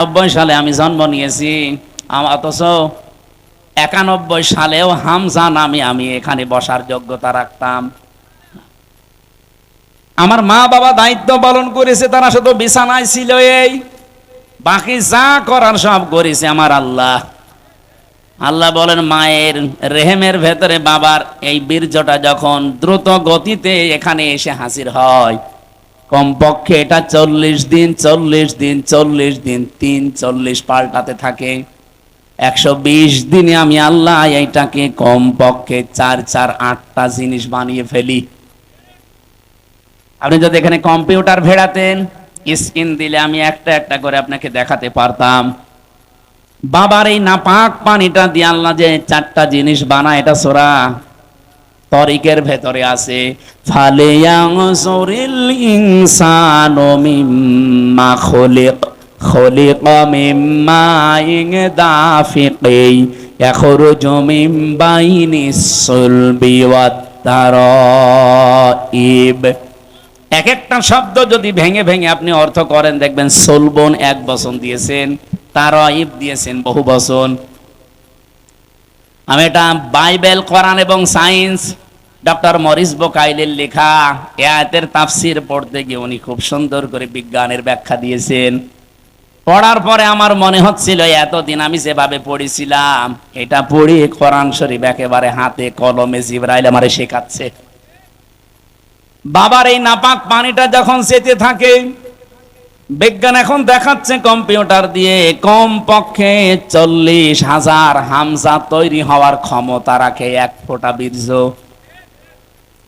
90 সালে আমি জন্ম নিয়েছি, অথচ 91 সালেও হামজা নামে আমি এখানে বসার যোগ্যতা রাখতাম। আমার মা বাবা দায়িত্ব পালন করেছে, তারা শুধু বিছানায় ছিল, এই বাকি যা করার সব করেছে আমার আল্লাহ। আল্লাহ বলেন, মায়ের রেহেমের ভেতরে বাবার এই বীর্যটা যখন দ্রুত গতিতে এখানে এসে হাজির হয়, কমপক্ষে এটা 40 দিন 40 দিন 40 দিন 40 পাল্টাতে থাকে। 120 দিনে আমি আল্লাহ এইটাকে কমপক্ষে 4-8টা জিনিস বানিয়ে ফেলি। আপনি যদি এখানে কম্পিউটার ভেড়াতেন, স্ক্রিন দিলে আমি একটা একটা করে আপনাকে দেখাতে পারতাম। বাবার এই নাপাক পানিটা দিয়ে আল্লাহ যে 4টা জিনিস বানায়, এটা সূরা তরিকের ভেতরে আছে। ফালিয়ানজুরিল ইনসানু মিম্মা খুলিকা মিম্মা দাফিকি ইয়াখরুজু মিন বাইনিস সুলবি ওয়াত তারাইব। এক একটা শব্দ যদি ভেঙে ভেঙে আপনি অর্থ করেন, দেখবেন সুলবন 1 বচন দিয়েছেন, তারাইব দিয়েছেন বহু বচন। আমি এটা বাইবেল, কোরআন এবং সায়েন্স, ডক্টর মরিস বোকাইলের লেখা এই আয়াতের তাফসির পড়তে গিয়ে উনি খুব সুন্দর করে বিজ্ঞানের ব্যাখ্যা দিয়েছেন। পড়ার পরে আমার মনে হচ্ছিল এতদিন আমি যেভাবে পড়েছিলাম, এটা পড়ি কোরআন শরীফ একেবারে হাতে কলমে জিবরাইল আমারে শেখাচ্ছে। বাবার এই নাপাক পানিটা যখন যেতে থাকে, বিজ্ঞান এখন দেখাচ্ছে কম্পিউটার দিয়ে কমপক্ষে 40,000 হামজা তৈরি হওয়ার ক্ষমতা রাখে 1 ফোঁটা বীর্য।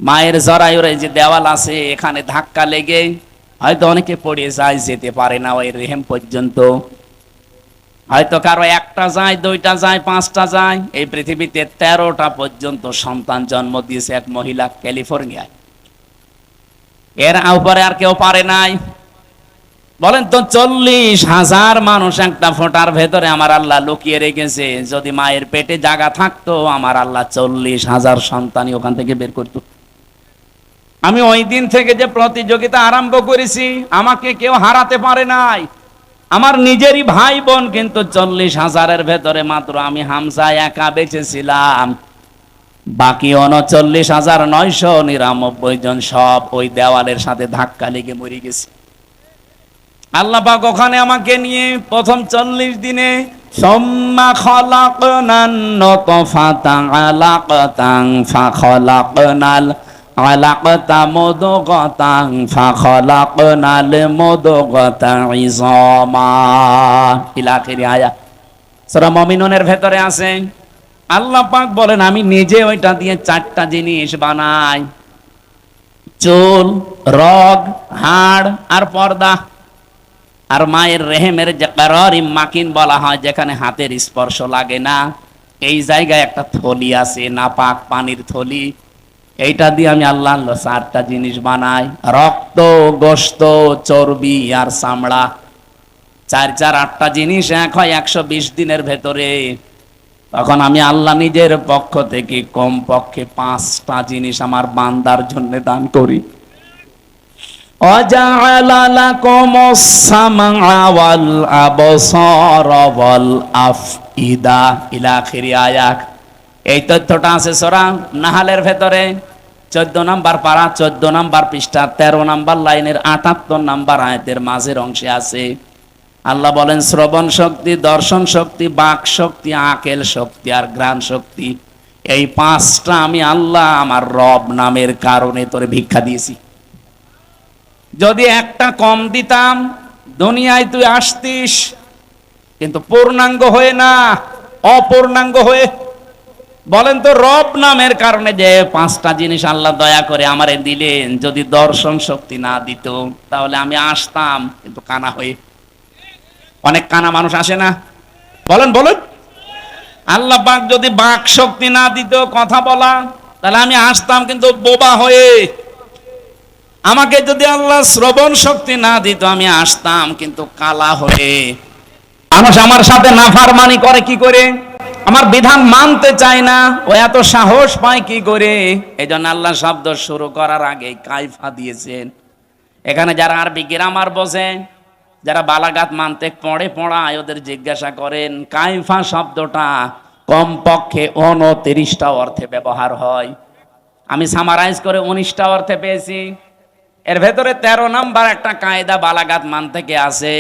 মায়ের জরায়ুর এই যে দেওয়াল আছে, এখানে ধাক্কা লেগে হয়তো অনেকে পড়ে যায়, যেতে পারে না ওই রেহেম পর্যন্ত। হয়তো কারো 1টা যায়, 2টা যায়, 5টা যায়। এই পৃথিবীতে 13টা পর্যন্ত সন্তান জন্ম দিয়েছে এক মহিলা ক্যালিফোর্নিয়ায়। এর উপরে আর কেউ পারে নাই। বলেন তো, 40,000 মানুষ একটা ফোঁটার ভেতরে আমার আল্লাহ লুকিয়ে রেখেছে। যদি মায়ের পেটে জায়গা থাকতো, আমার আল্লাহ 40,000 সন্তানই ওখান থেকে বের করত। আমি ওই দিন থেকে যে প্রতিযোগিতা আরম্ভ করেছি, আমাকে কেউ হারাতে পারে নাই। আমার নিজেরই ভাই বোন কিন্তু 40,000-এর ভেতরে মাত্র আমি হামজা একা বেঁচেছিলাম। বাকি 39,999 জন সব ওই দেওয়ালের সাথে ধাক্কা লেগে মরে গেছে। আল্লাহ পাক ওখানে আমাকে নিয়ে প্রথম 40 দিনে সুম্মা খালাকনান নুতফাতান আলাকাতান ফাখালাকনাল আলাকাতা মুদগাতান ফাখালাকনাল মুদগাতা ইযামা ইলা আখিরি আয়াত। সূরা মুমিনুনের ভেতরে আছে। আল্লাহ পাক বলেন, আমি নিজে ওইটা দিয়ে 4টা জিনিস বানাই: চুল, রগ, হাড় আর পর্দা। আর মায়ের রেহেমের যে কারারিম মাকিন বলা হয়, যেখানে হাতের স্পর্শ লাগে না, এই জায়গায় একটা থলি আছে, নাপাক পানির থলি। এইটা দিয়ে আমি আল্লাহ 4টা জিনিস বানাই: রক্ত, গোশত, চর্বি আর চামড়া। 4-8টা জিনিস এক হয় 120 দিনের ভেতরে। তখন আমি আল্লাহ নিজের পক্ষ থেকে কমপক্ষে 5টা জিনিস আমার বান্দার জন্য দান করি। وَجَعَلَ لَكُمُ السَّمْعَ وَالْأَبْصَارَ وَالْأَفْئِدَةَ إِلَى آخِرِ আয়াত। এই তথ্যটা আছে সূরা নাহলের ভেতরে 14 নম্বর পারা, 14 নম্বর পৃষ্ঠা, 13 নম্বর লাইনের 78 নম্বর আয়াতের মাঝের অংশে আছে। আল্লাহ বলেন, শ্রবণ শক্তি, দর্শন শক্তি, বাক শক্তি, আকেল শক্তি আর ঘ্রাণ শক্তি, এই 5টা আমি আল্লাহ আমার রব নামের কারণে তোরে ভিক্ষা দিয়েছি। যদি একটা কম দিতাম, দুনিয়ায় তুই আসতিস, কিন্তু পূর্ণাঙ্গ হয়ে না, অপূর্ণাঙ্গ হয়ে। বলেন তো, রব নামের কারণে যে 5টা জিনিস আল্লাহ দয়া করে আমারে দিলেন, যদি দর্শন শক্তি না দিত, তাহলে আমি আসতাম কিন্তু কানা হয়ে। অনেক কানা মানুষ আসে না? বলেন বলেন। আল্লাহ পাক যদি বাক শক্তি না দিত, কথা বলা, তাহলে আমি আসতাম কিন্তু বোবা হয়ে। আমাকে যদি আল্লাহ শ্রবণ শক্তি না দিত, আমি আসতাম কিন্তু কালা হয়ে। মানুষ আমার সাথে নাফরমানি করে কি করে? আমার বিধান মানতে চায় না, ও এত সাহস পায় কি করে? এজন্য আল্লাহ শব্দ শুরু করার আগে কাইফা দিয়েছেন। এখানে যারা আরবি গ্রামার বোঝে, যারা বালাগাত মানতেক পড়ায় ওদের জিজ্ঞাসা করেন কাইফা শব্দটা কমপক্ষে 29টা অর্থে ব্যবহার হয়। আমি সামারাইজ করে 19টা অর্থে পেয়েছি। এর ভেতরে 13 নাম্বার একটা কায়দা বালাগাত মানতেকে আছে।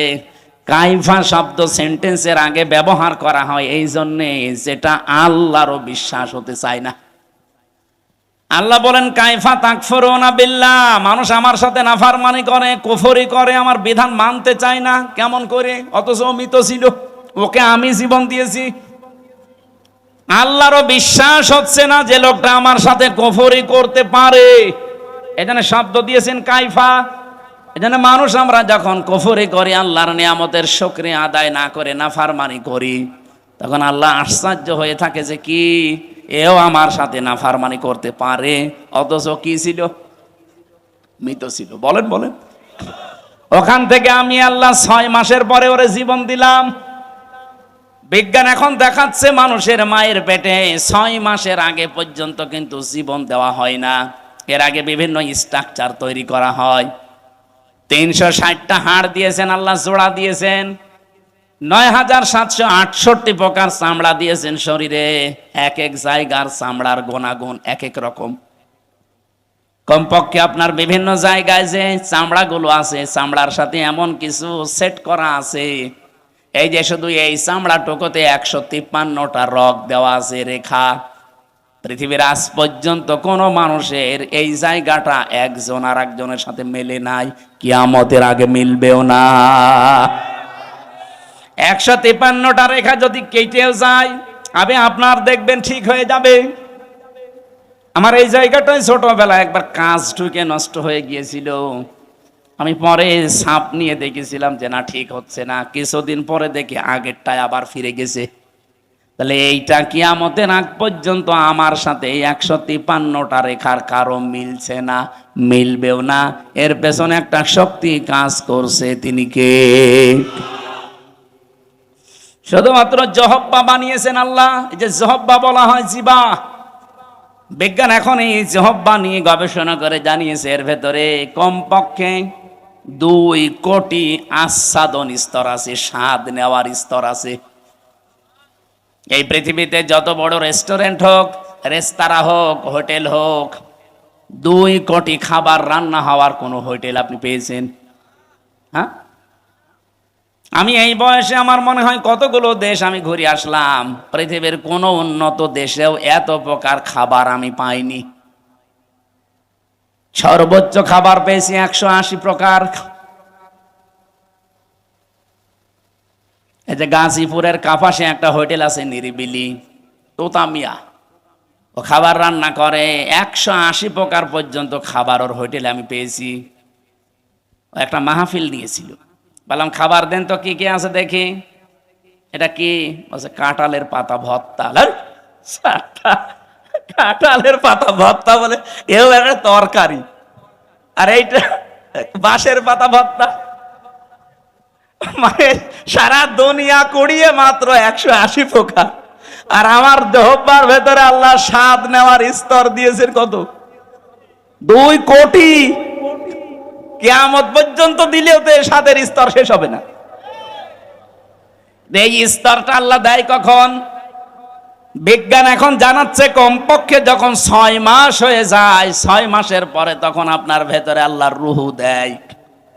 কাইফা শব্দ সেন্টেন্সের আগে ব্যবহার করা হয় এই জন্যে যেটা আল্লাহরও বিশ্বাস হতে চায় না। আল্লাহ বলেন কাইফা তাকফুরুনা বিল্লাহ, মানুষ আমার সাথে নাফরমানি করে, কুফরি করে, আমার বিধান মানতে চায় না। কেমন করে? অথচ মৃত ছিল, ওকে আমি জীবন দিয়েছি। আল্লাহরও বিশ্বাস হচ্ছে না যে লোকটা আমার সাথে কুফরি করতে পারে, এজন্য শব্দ দিয়েছেন কাইফা। এজন্য মানুষ আমরা যখন কুফরি করি, আল্লাহর নিয়ামতের শুকরিয়া আদায় না করে নাফরমানি করি, তখন আল্লাহ আশ্চর্য হয়ে থাকে যে কি এও আমার সাথে নাফরমানি করতে পারে, অথচ কি ছিল? মৃত ছিল। বলেন বলেন। ওখান থেকে আমি আল্লাহ 6 মাসের পরে ওরে জীবন দিলাম। বিজ্ঞান এখন দেখাচ্ছে মানুষের মায়ের পেটে 6 মাসের আগে পর্যন্ত কিন্তু জীবন দেওয়া হয় না। এর আগে বিভিন্ন স্ট্রাকচার তৈরি করা হয়। 360টা হাড় দিয়েছেন আল্লাহ, জোড়া দিয়েছেন। 9768 প্রকার চামড়া দিয়েছেন শরীরে। এক এক জায়গার চামড়ার গুণাগুণ এক এক রকম। কমপক্ষে আপনার বিভিন্ন জায়গায় যে চামড়াগুলো আছে, চামড়ার সাথে এমন কিছু সেট করা আছে, এই যে শুধু এই চামড়াটুকুতে 153টা রগ দেওয়া আছে, রেখা। পৃথিবীর আজ পর্যন্ত কোনো মানুষের এই জায়গাটা একজন আর একজনের সাথে মেলে নাই, কিয়ামতের আগে মিলবেও না। 153টা রেখা যদি কেটেও যায়, আপনার দেখবেন ঠিক হয়ে যাবে। আমার এই জায়গাটায় ছোটবেলায় একবার কাঁচ ঢুকে নষ্ট হয়ে গিয়েছিল। আমি পরে সাপ নিয়ে দেখেছিলাম যে না, ঠিক হচ্ছে না। কিছুদিন পরে দেখি আগেরটায় আবার ফিরে গেছে। তাহলে এইটা কিয়ামতের আগ পর্যন্ত আমার সাথে 153টা রেখার কারো মিলছে না, মিলবেও না। এর পেছনে একটা শক্তি কাজ করছে, তিনি কে? শুধুমাত্র জহব্বা বানিয়েছেন আল্লাহ। এই যে জহব্বা বলা হয় জিবা, বিজ্ঞান এখন এই জহব্বা নিয়ে গবেষণা করে জানিয়েছে এর ভেতরে কমপক্ষে 2 কোটি আস্বাদন স্তর আছে, স্বাদ নেওয়ার স্তর আছে। এই পৃথিবীতে যত বড় রেস্টুরেন্ট হোক, রেস্তোরাঁ হোক, হোটেল হোক, 2 কোটি খাবার রান্না হওয়ার কোনো হোটেল আপনি পেয়েছেন? হ্যাঁ, আমি এই বয়সে আমার মনে হয় কতগুলো দেশ আমি ঘুরে আসলাম, পৃথিবীর কোনো উন্নত দেশেও এত প্রকার খাবার আমি পাইনি। সর্বোচ্চ খাবার পেয়েছি 180 প্রকার। এই যে গাজীপুরের কাপাসে একটা হোটেল আছে নিরিবিলি, তোতামিয়া, ও খাবার রান্না করে 180 প্রকার পর্যন্ত খাবার ওর হোটেলে আমি পেয়েছি। ও একটা মাহফিল নিয়েছিল, বললাম খাবার দেন তো, কি কি আছে দেখি। এটা কি? বলছে কাঁঠালের পাতা ভর্তা। কাঁঠালের পাতা ভর্তা বলে এও একটা তরকারি, আর এইটা বাঁশের পাতা ভর্তা। মানে সারা দুনিয়া কুড়িয়ে মাত্র 180 প্রকার, আর আমার জহব্বার ভেতরে আল্লাহ স্বাদ নেওয়ার স্তর দিয়েছেন কত? 2 কোটি। কিয়ামত পর্যন্ত দিলেও তো স্বাদের স্তর শেষ হবে না। এই স্তরটা আল্লাহ দেয় কখন? বিজ্ঞান এখন জানাচ্ছে কমপক্ষে যখন 6 মাস হয়ে যায়, 6 মাসের পরে তখন আপনার ভেতরে আল্লাহর রুহু দেয়।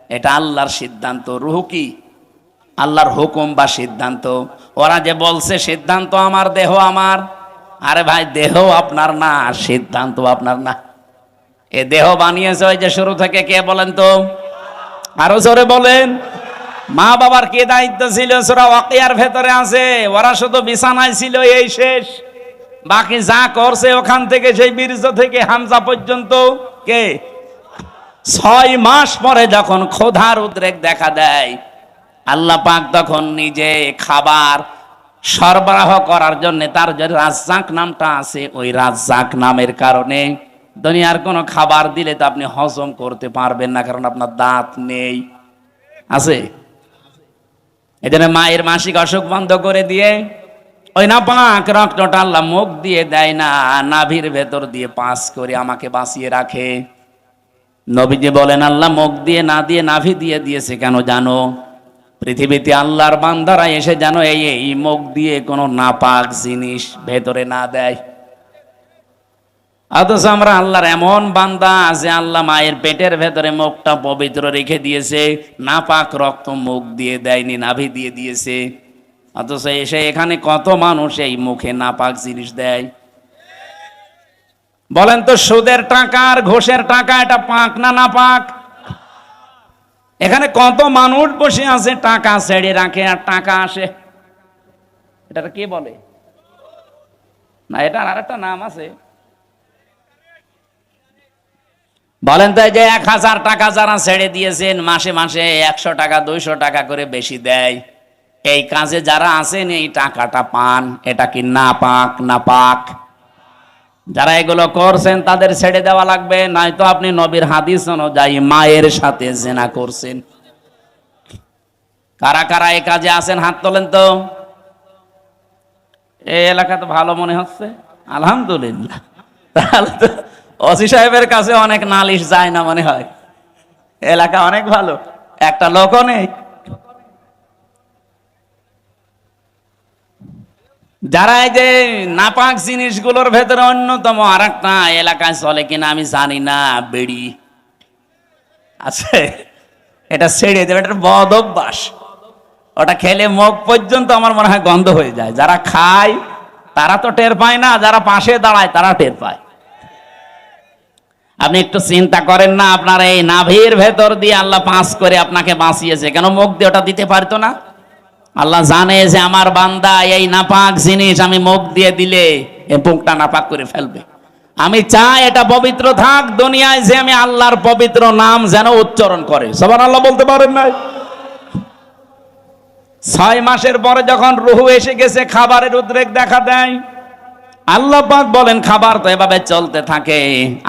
এটা আল্লাহর সিদ্ধান্ত। রুহু কি? আল্লাহর হুকুম বা সিদ্ধান্ত। ওরা যে বলছে সিদ্ধান্ত আমার, দেহ আমার, আরে ভাই দেহ আপনার না, সিদ্ধান্ত আপনার না। এ দেহ বানিয়েছে ওই যে শুরু থেকে কে বলেন তো? আরো জোরে বলেন। মা বাবার কি দায়িত্ব ছিল? সূরা ওয়াকিয়ার ভেতরে আছে, ওরা শুধু বিছানায় ছিল, এই শেষ। বাকি যা করছে ওখান থেকে, সেই বীর্য থেকে হামজা পর্যন্ত কে? 6 মাস পরে যখন ক্ষুধার উদ্রেক দেখা দেয়, আল্লাহ পাক তখন নিজে খাবার সরবরাহ করার জন্য, তার যে রাজ্জাক নামটা আছে, ওই রাজ্জাক নামের কারণে দুনিয়ার কোনো খাবার দিলে তো আপনি হজম করতে পারবেন না, কারণ আপনার দাঁত নেই। আছে? এই জন্য মায়ের মাসিক অসুখ বন্ধ করে দিয়ে ওই না পাক রক্তটা আল্লাহ মুখ দিয়ে দেয় না, নাভির ভেতর দিয়ে পাস করে আমাকে বাঁচিয়ে রাখে। নবীজি বলেন আল্লাহ মুখ দিয়ে না দিয়ে নাভি দিয়ে দিয়েছে কেন জানো? পৃথিবীতে আল্লাহর বান্দারা এসে যেন এই মুখ দিয়ে কোনো নাপাক জিনিস ভেতরে না দেয়। অথচ আমরা আল্লাহর এমন বান্দা যে আল্লাহ মায়ের পেটের ভেতরে মুখটা পবিত্র রেখে দিয়েছে, নাপাক রক্ত মুখ দিয়ে দেয়নি, নাভি দিয়ে দিয়েছে। অথচ এসে এখানে কত মানুষ এই মুখে নাপাক জিনিস দেয়। বলেন তো, সুদের টাকা আর ঘোষের টাকা এটা পাক না নাপাক? এখানে কত মানুষ বসে আছে টাকা ছেড়ে রাখে আর টাকা আসে। এটা কি বলে না, এটার আর একটা নাম আছে। বলেন তো, যে 1000 টাকা যারা ছেড়ে দিয়েছেন, মাসে মাসে 100 টাকা 200 টাকা করে বেশি দেয়, এই কাজে যারা আছেন এই টাকাটা পান, এটা কি নাপাক না পাক? যারা এগুলো করছেন তাদের ছেড়ে দেওয়া লাগবে, নয়তো আপনি নবীর হাদিস অনুযায়ী মায়ের সাথে জিনা করছেন। কারা কারা এই কাজে আছেন হাত তোলেন তো। এই এলাকা তো ভালো মনে হচ্ছে, আলহামদুলিল্লাহ। তাহলে তো ওসি সাহেবের কাছে অনেক নালিশ যায় না মনে হয়, এলাকা অনেক ভালো, একটা লোকও নেই। যারা এই যে নাপাক জিনিসগুলোর ভেতরে অন্যতম আর একটা এলাকায় চলে কিনা আমি জানি না, বিড়ি আছে, এটা ছেড়ে দেবে, এটা বদ অভ্যাস। ওটা খেলে মুখ পর্যন্ত আমার মনে হয় গন্ধ হয়ে যায়। যারা খায় তারা তো টের পায় না, যারা পাশে দাঁড়ায় তারা টের পায়। আপনি একটু চিন্তা করেন না, আপনার এই নাভির ভেতর দিয়ে আল্লাহ পাস করে আপনাকে বাঁচিয়েছে, কেন মুখ দিয়ে ওটা দিতে পারতো না? আল্লাহ জানে যে আমার বান্দা এই নাপাক জিনিস আমি মুখ দিয়ে দিলে এই মুখটা নাপাক করে ফেলবে। আমি চাই এটা পবিত্র থাক, দুনিয়ায় যে আমি আল্লাহর পবিত্র নাম যেন উচ্চারণ করে। সুবহানাল্লাহ বলতে পারেন না? 6 মাসের পরে যখন রূহ এসে গেছে, খাবারের উদ্রেক দেখা দেয়। আল্লাহ পাক বলেন খাবার তো এভাবে চলতে থাকে,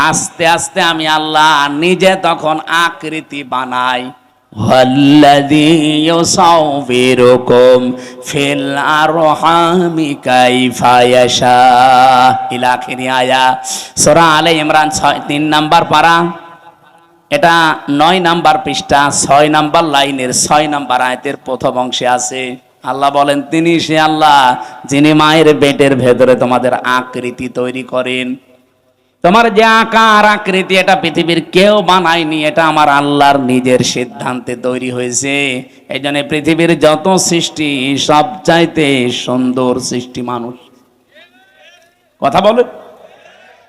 আস্তে আস্তে আমি আল্লাহ নিজে তখন আকৃতি বানাই। ওয়াল্লাযী ইউসাউবিরুকুম ফিল আরহামি কাইফা ইয়াশা ইলা আখিরি আয়াত। সূরা আলে ইমরান 3 নাম্বার পারা, এটা 9 নাম্বার পৃষ্ঠা 6 নাম্বার লাইনের 6 নাম্বার আয়াতের প্রথম অংশে আছে। আল্লাহ বলেন তিনি সে আল্লাহ যিনি মায়ের পেটের ভেতরে তোমাদের আকৃতি তৈরি করেন। তোমার যে আকার আকৃতি এটা পৃথিবীর কেউ বানায়নি, এটা আমার আল্লাহর নিজের সিদ্ধান্তে তৈরি হয়েছে। এই জন্য পৃথিবীর যত সৃষ্টি সবচাইতে সুন্দর সৃষ্টি মানুষ। কথা বলে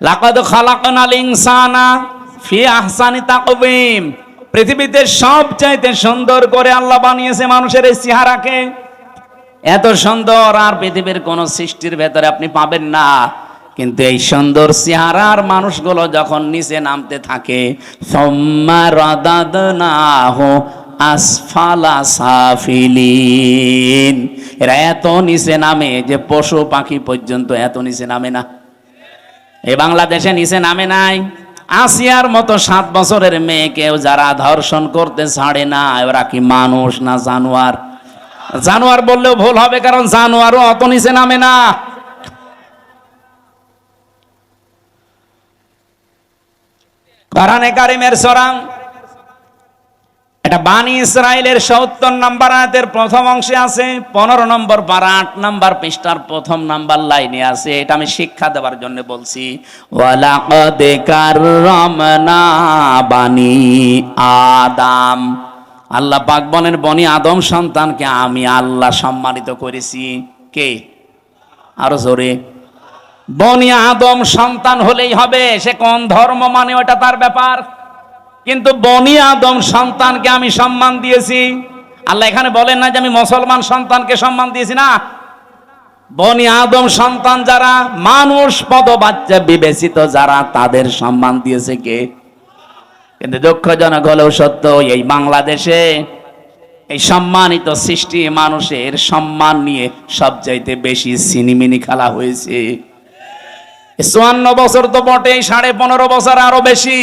লাকাদ খালাকনাল ইনসানা ফি আহসানি তাকওয়িম। পৃথিবীতে সবচাইতে সুন্দর করে আল্লাহ বানিয়েছে মানুষের এই চেহারাকে। এত সুন্দর আর পৃথিবীর কোন সৃষ্টির ভেতরে আপনি পাবেন না। কিন্তু এই সুন্দর চেহারার মানুষগুলো যখন নিচে নামতে থাকে, সুম্মা রাদাদনাহু আসফালা সাফিলিন, এরা এত নিচে নামে যে পশু পাখি পর্যন্ত এত নিচে নামে না। এই বাংলাদেশে নিচে নামে নাই। আসিয়ার মতো 7 বছরের মেয়েকেও যারা ধর্ষণ করতে ছাড়ে না, ওরা কি মানুষ না জানোয়ার? জানোয়ার বললেও ভুল হবে, কারণ জানোয়ারও অত নিচে নামে না। কোরআনে কারিমের সূরা এটা বানি ইসরাইলের ৭০ নম্বর আয়াতের প্রথম অংশে আছে, 15 নম্বর পারা 8 নম্বর পৃষ্ঠার প্রথম নাম্বার লাইনে আছে। এটা আমি শিক্ষা দেওয়ার জন্য বলছি। ওয়ালাকাদ কাররামনা বানি আদম। আল্লাহ পাক বলেন বনি আদম সন্তানকে আমি আল্লাহ সম্মানিত করেছি। কে? আরো জোরে। বনি আদম সন্তান হলেই হবে, সে কোন ধর্ম মানে ওটা তার ব্যাপার, কিন্তু বনি আদম সন্তানকে আমি সম্মান দিয়েছি। আল্লাহ এখানে বলেন না যে আমি মুসলমান সন্তানকে সম্মান দিয়েছি, না। বনি আদম সন্তান যারা মানুষ পদ বাচ্চা বিবেচিত যারা, তাদের সম্মান দিয়েছে কে? কিন্তু দুঃখজনক হলেও সত্য, এই বাংলাদেশে এই সম্মানিত সৃষ্টি মানুষের সম্মান নিয়ে সবচাইতে বেশি সিনিমিনি খেলা হয়েছে। 54 বছর তো বটে, 15.5 বছর আরো বেশি।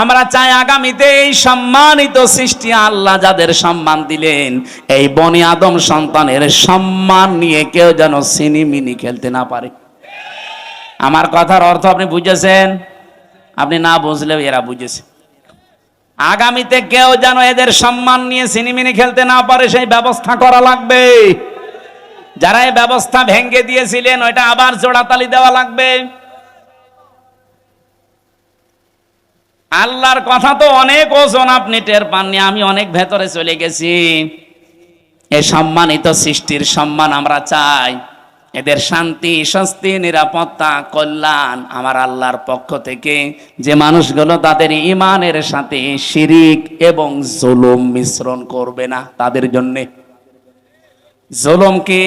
আমরা চাই আগামীতে এই সম্মানিত সৃষ্টি আল্লাহ যাদের সম্মান দিলেন, এই বনি আদম সন্তানের সম্মান নিয়ে কেউ যেন সিনিমিনি খেলতে না পারে। আমার কথার অর্থ আপনি বুঝেছেন? আপনি না বুঝলেও এরা বুঝেছে। আগামীতে কেউ যেন এদের সম্মান নিয়ে সিনেমিনি খেলতে না পারে সেই ব্যবস্থা করা লাগবে। যারা এই ব্যবস্থা ভেঙে দিয়েছিলেন ওইটা আবার জোড়াতালি দেওয়া লাগবে। আল্লাহর কথা তো অনেক ওজন, আপনি টের পাননি, আমি অনেক ভেতরে চলে গেছি। এই সম্মানিত সৃষ্টির সম্মান আমরা চাই, এদের শান্তি, স্বস্তি, নিরাপত্তা, কল্যাণ আমার আল্লাহর পক্ষ থেকে। যে মানুষগুলো তাদের ঈমানের সাথে শিরিক এবং জুলুম মিশ্রণ করবে না, তাদের জন্যে। জুলুম কি?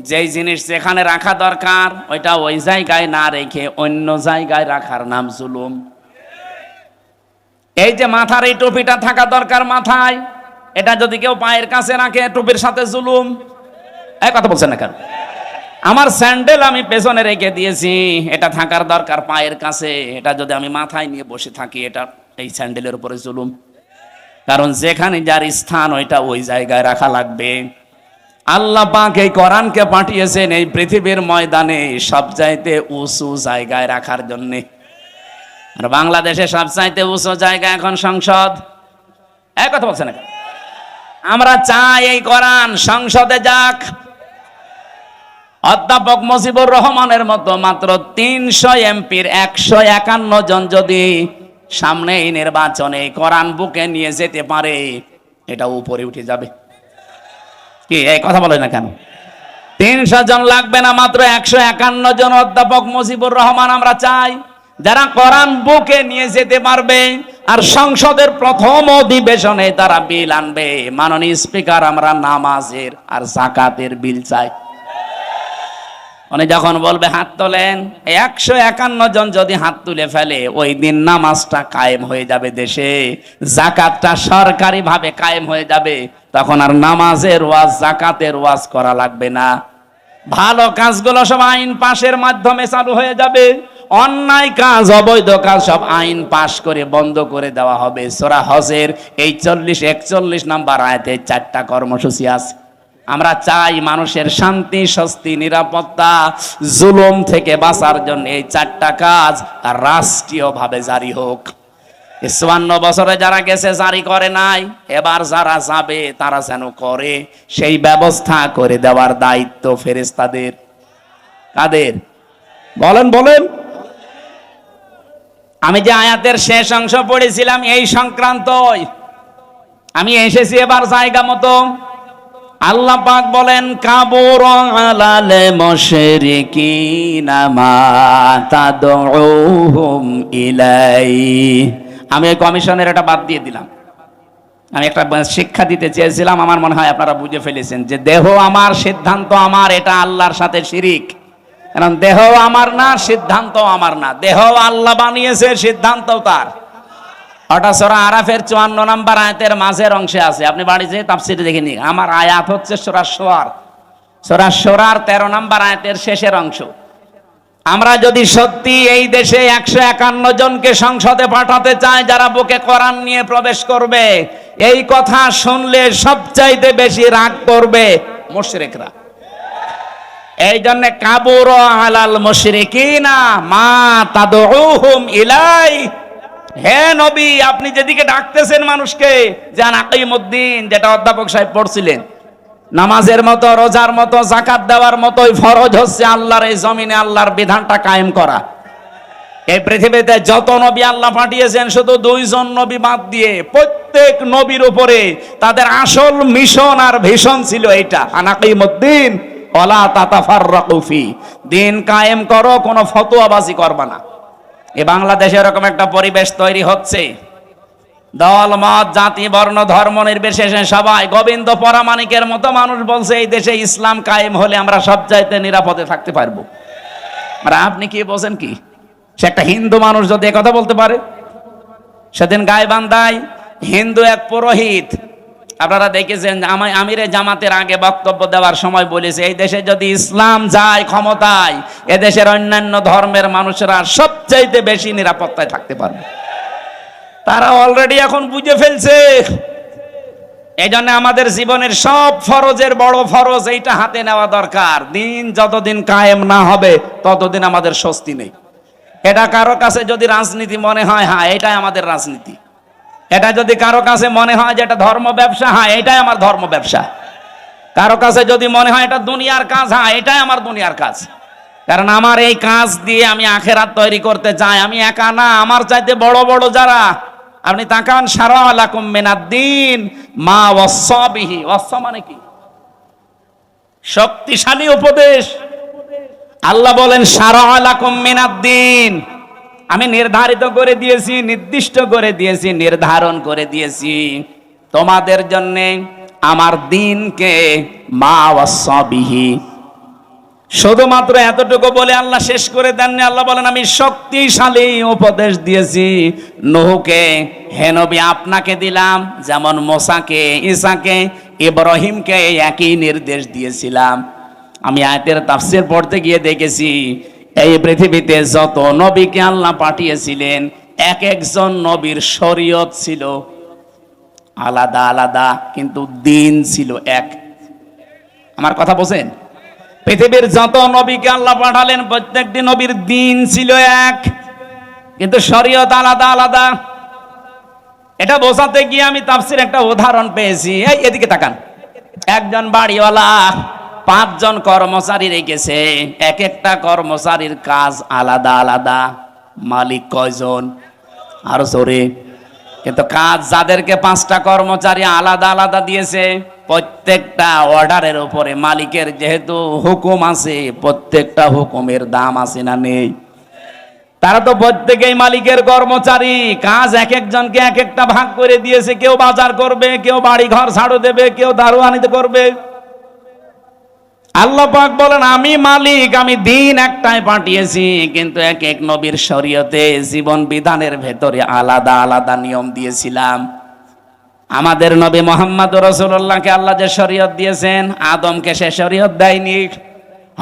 যেই জিনিস যেখানে রাখা দরকার ওইটা ওই জায়গায় না রেখে অন্য জায়গায় রাখার নাম জুলুম। এই যে মাথার এই টুপিটা থাকা দরকার মাথায়, এটা যদি কেউ পায়ের কাছে রাখে টুপির সাথে জুলুম। এই কথা বলছেন না কেন? আমার স্যান্ডেল আমি পেছনে রেখে দিয়েছি, এটা থাকার দরকার পায়ের কাছে, এটা যদি আমি মাথায় নিয়ে বসে থাকি এটা এই স্যান্ডেলের উপরে জুলুম। কারণ যেখানে যার স্থান ওইটা ওই জায়গায় রাখা লাগবে। আল্লাহ পাক এই কোরআনকে পাঠিয়েছেন এই পৃথিবীর ময়দানে সবচাইতে উঁচু জায়গায় রাখার জন্য। আর বাংলাদেশে সবচাইতে উঁচু জায়গা এখন সংসদ। এক কথা বলছেন না? আমরা চাই এই কোরআন সংসদে যাক। অধ্যাপক মুজিবুর রহমানের মতো মাত্র 300 এমপির 151 জন যদি সামনে এই নির্বাচনে কোরআন বুকে নিয়ে যেতে পারে, এটা উপরে উঠে যাবে। কি এই কথা বলে না কেন? 300 জন লাগবে না, মাত্র 151 জন অধ্যাপক মুজিবুর রহমান আমরা চাই, যারা কোরআন বুকে নিয়ে যেতে পারবে। আর সংসদের প্রথম অধিবেশনে তারা বিল আনবে। মাননীয় স্পিকার, আমরা নামাজের আর যাকাতের বিল চাই। উনি যখন বলবে হাত তোলেন, 151 জন যদি হাত তুলে ফেলে, ওই দিন নামাজটা কায়েম হয়ে যাবে দেশে, যাকাতটা সরকারি ভাবে কায়েম হয়ে যাবে। তখন আর নামাজের ওয়াজ, যাকাতের ওয়াজ করা লাগবে না। ভালো কাজগুলো সব আইন পাশের মাধ্যমে চালু হয়ে যাবে। অন্যায় কাজ, অবৈধ কাজ সব আইন পাশ করে বন্ধ করে দেওয়া হবে। সূরা হজের এই 40-41 নাম্বার আয়াতে 4টা কর্মসূচি আছে। আমরা চাই মানুষের শান্তি, স্বস্তি, নিরাপত্তা, জুলুম থেকে বাঁচার জন্য এই 4টা কাজ রাষ্ট্রীয়ভাবে জারি হোক। 54 বছরে যারা গেছে জারি করে নাই, এবার যারা যাবে তারা যেন করে, সেই ব্যবস্থা করে দেওয়ার দায়িত্ব ফেরেশতাদের। কাদের? বলেন বলেন। আমি যে আয়াতের শেষ অংশ পড়েছিলাম এই সংক্রান্তই আমি এসেছি এবার জায়গা মতো। আল্লাহ পাক বলেন, কাবুর আলাল মুশরিকিনা মা তাদউহুম ইলাই। আমি এই কমিশনের এটা বাদ দিয়ে দিলাম। আমি একটা শিক্ষা দিতে চেয়েছিলাম, আমার মনে হয় আপনারা বুঝে ফেলেছেন যে দেহ আমার, সিদ্ধান্ত আমার, এটা আল্লাহর সাথে শিরিক। কারণ দেহ আমার না, সিদ্ধান্ত আমার না। দেহ আল্লাহ বানিয়েছে, সিদ্ধান্তও তার। ওটা সূরা আরাফের 54 নম্বর আয়াতের মাঝের অংশে আছে, আপনি বাড়ি যেয়ে তাফসীরে দেখে নিন। আমার আয়াত হচ্ছে সূরা শুআর, সূরা শুআর 13 নম্বর আয়াতের শেষের অংশ। আমরা যদি সত্যি এই দেশে 151 জনকে সংসদে পাঠাতে চাই যারা বুকে কোরআন নিয়ে প্রবেশ করবে, এই কথা শুনলে সবচাইতে বেশি রাগ করবে মুশরিকরা। এই জন্য কাবুর আলাল মুশরিকিনা মা তাদউহুম ইলাই। হে নবী, আপনি যেদিকে ডাকতেছেন মানুষকে, জান আকিমুদ্দিন, যেটা অধ্যাপক সাহেব পড়ছিলেন, নামাজের মতো, রোজার মতো, যাকাত দেওয়ার মতোই ফরজ হচ্ছে আল্লাহর এই জমিনে আল্লাহর বিধানটা কায়েম করা। এই পৃথিবীতে যত নবী আল্লাহ পাঠিয়েছেন, শুধু 2 জন নবী বাদ দিয়ে প্রত্যেক নবীর উপরে তাদের আসল মিশন আর ভিশন ছিল এইটা, আনাকিমুদ্দিন ওয়ালা তাতাফাররাকু ফি। দিন কায়েম করো, কোনো ফতোয়াবাজি করবা না। এই বাংলাদেশে এরকম একটা পরিবেশ তৈরি হচ্ছে, দল মত, জাতি, বর্ণ, ধর্ম নির্বিশেষে সবাই গোবিন্দ পরামানিকের মতো মানুষ বলছে এই দেশে ইসলাম কায়েম হলে আমরা সবচাইতে নিরাপদে থাকতে পারবো। আর আপনি কি বলছেন? কি সে একটা হিন্দু মানুষ যদি একথা বলতে পারে? সেদিন গাইবান্ধায় হিন্দু এক পুরোহিত, আপনারা দেখেছেন, আমিরে জামাতের আগে বক্তব্য দেওয়ার সময় বলেছে, এই দেশে যদি ইসলাম যায় ক্ষমতায়, এদেশের অন্যান্য ধর্মের মানুষেরা সবচাইতে বেশি নিরাপত্তায় থাকতে পারবে। তারা অলরেডি এখন বুঝে ফেলছে। এই জন্য আমাদের জীবনের সব ফরজের বড় ফরজ এইটা হাতে নেওয়া দরকার। দিন যতদিন কায়েম না হবে ততদিন আমাদের স্বস্তি নেই। এটা কারো কাছে যদি রাজনীতি মনে হয়, হ্যাঁ এটাই আমাদের রাজনীতি, এটা যদি কারো কাছে মনে হয় যে এটা ধর্ম ব্যবসা, হ্যাঁ এটাই আমার ধর্ম ব্যবসা। কারো কাছে যদি মনে হয় এটা দুনিয়ার কাজ, হ্যাঁ এটাই আমার দুনিয়ার কাজ। কারণ আমার এই কাজ দিয়ে আমি আখেরাত তৈরি করতে চাই। আমি একা না, আমার চাইতে বড় বড় যারা, আপনি তাকান, শারা লাকুম মিনাদ-দ্বীন মা ওয়াসসা বিহি। ওয়াসসা মানে কি? শক্তিশালী উপদেশ। আল্লাহ বলেন শারা লাকুম মিনাদ-দ্বীন, আমি নির্ধারিত করে দিয়েছি, নির্দিষ্ট করে দিয়েছি, নির্ধারণ করে দিয়েছি তোমাদের জন্য আমার দ্বীনকে, মা ওয়াসসা বিহি। শুধুমাত্র এতটুকু বলে আল্লাহ শেষ করে দেননি। আল্লাহ বলেন আমি শক্তিশালী উপদেশ দিয়েছি নূহকে। হে নবী, আপনাকে দিলাম যেমন মুসাকে, ঈসাকে, ইব্রাহিমকে একই নির্দেশ দিয়েছিলাম। আমি আয়াতের তাফসীর পড়তে গিয়ে দেখেছি এই পৃথিবীতে যত নবীকে আল্লাহ পাঠিয়েছিলেন, এক একজন নবীর শরীয়ত ছিল আলাদা আলাদা, কিন্তু দ্বীন ছিল এক। আমার কথা বোঝেন? পৃথিবীর যত নবীকে আল্লাহ পাঠালেন প্রত্যেকটি নবীর দ্বীন ছিল এক, কিন্তু শরীয়ত আলাদা আলাদা। এটা বোঝাতে গিয়ে আমি তাফসীরে একটা উদাহরণ পেয়েছি। এই এদিকে তাকান, একজন বাড়িওয়ালা 5 জন কর্মচারী রেখেছে, এক একটা কর্মচারীর কাজ আলাদা আলাদা। মালিক কয়জন? আরো জোরে। কিন্তু কাজ যাদেরকে 5টা কর্মচারী আলাদা আলাদা দিয়েছে, প্রত্যেকটা অর্ডারের উপরে মালিকের যেহেতু হুকুম আছে, প্রত্যেকটা হুকুমের দাম আছে না নেই? তারা তো প্রত্যেকেই মালিকের কর্মচারী, কাজ এক একজনকে এক একটা ভাগ করে দিয়েছে। কেউ বাজার করবে, কেউ বাড়ি ঘর ঝাড়ু দেবে, কেউ দারোয়ানিতে করবে। আল্লাহ পাক বলেন আমি মালিক, আমি দ্বীন একটাই পাঠিয়েছি, কিন্তু এক এক নবীর শরীয়তে, জীবন বিধানের ভেতরে আলাদা আলাদা নিয়ম দিয়েছিলাম। আমাদের নবী মুহাম্মদ রাসূলুল্লাহকে আল্লাহ যে শরীয়ত দিয়েছেন, আদমকে সে শরীয়ত দেয়নি।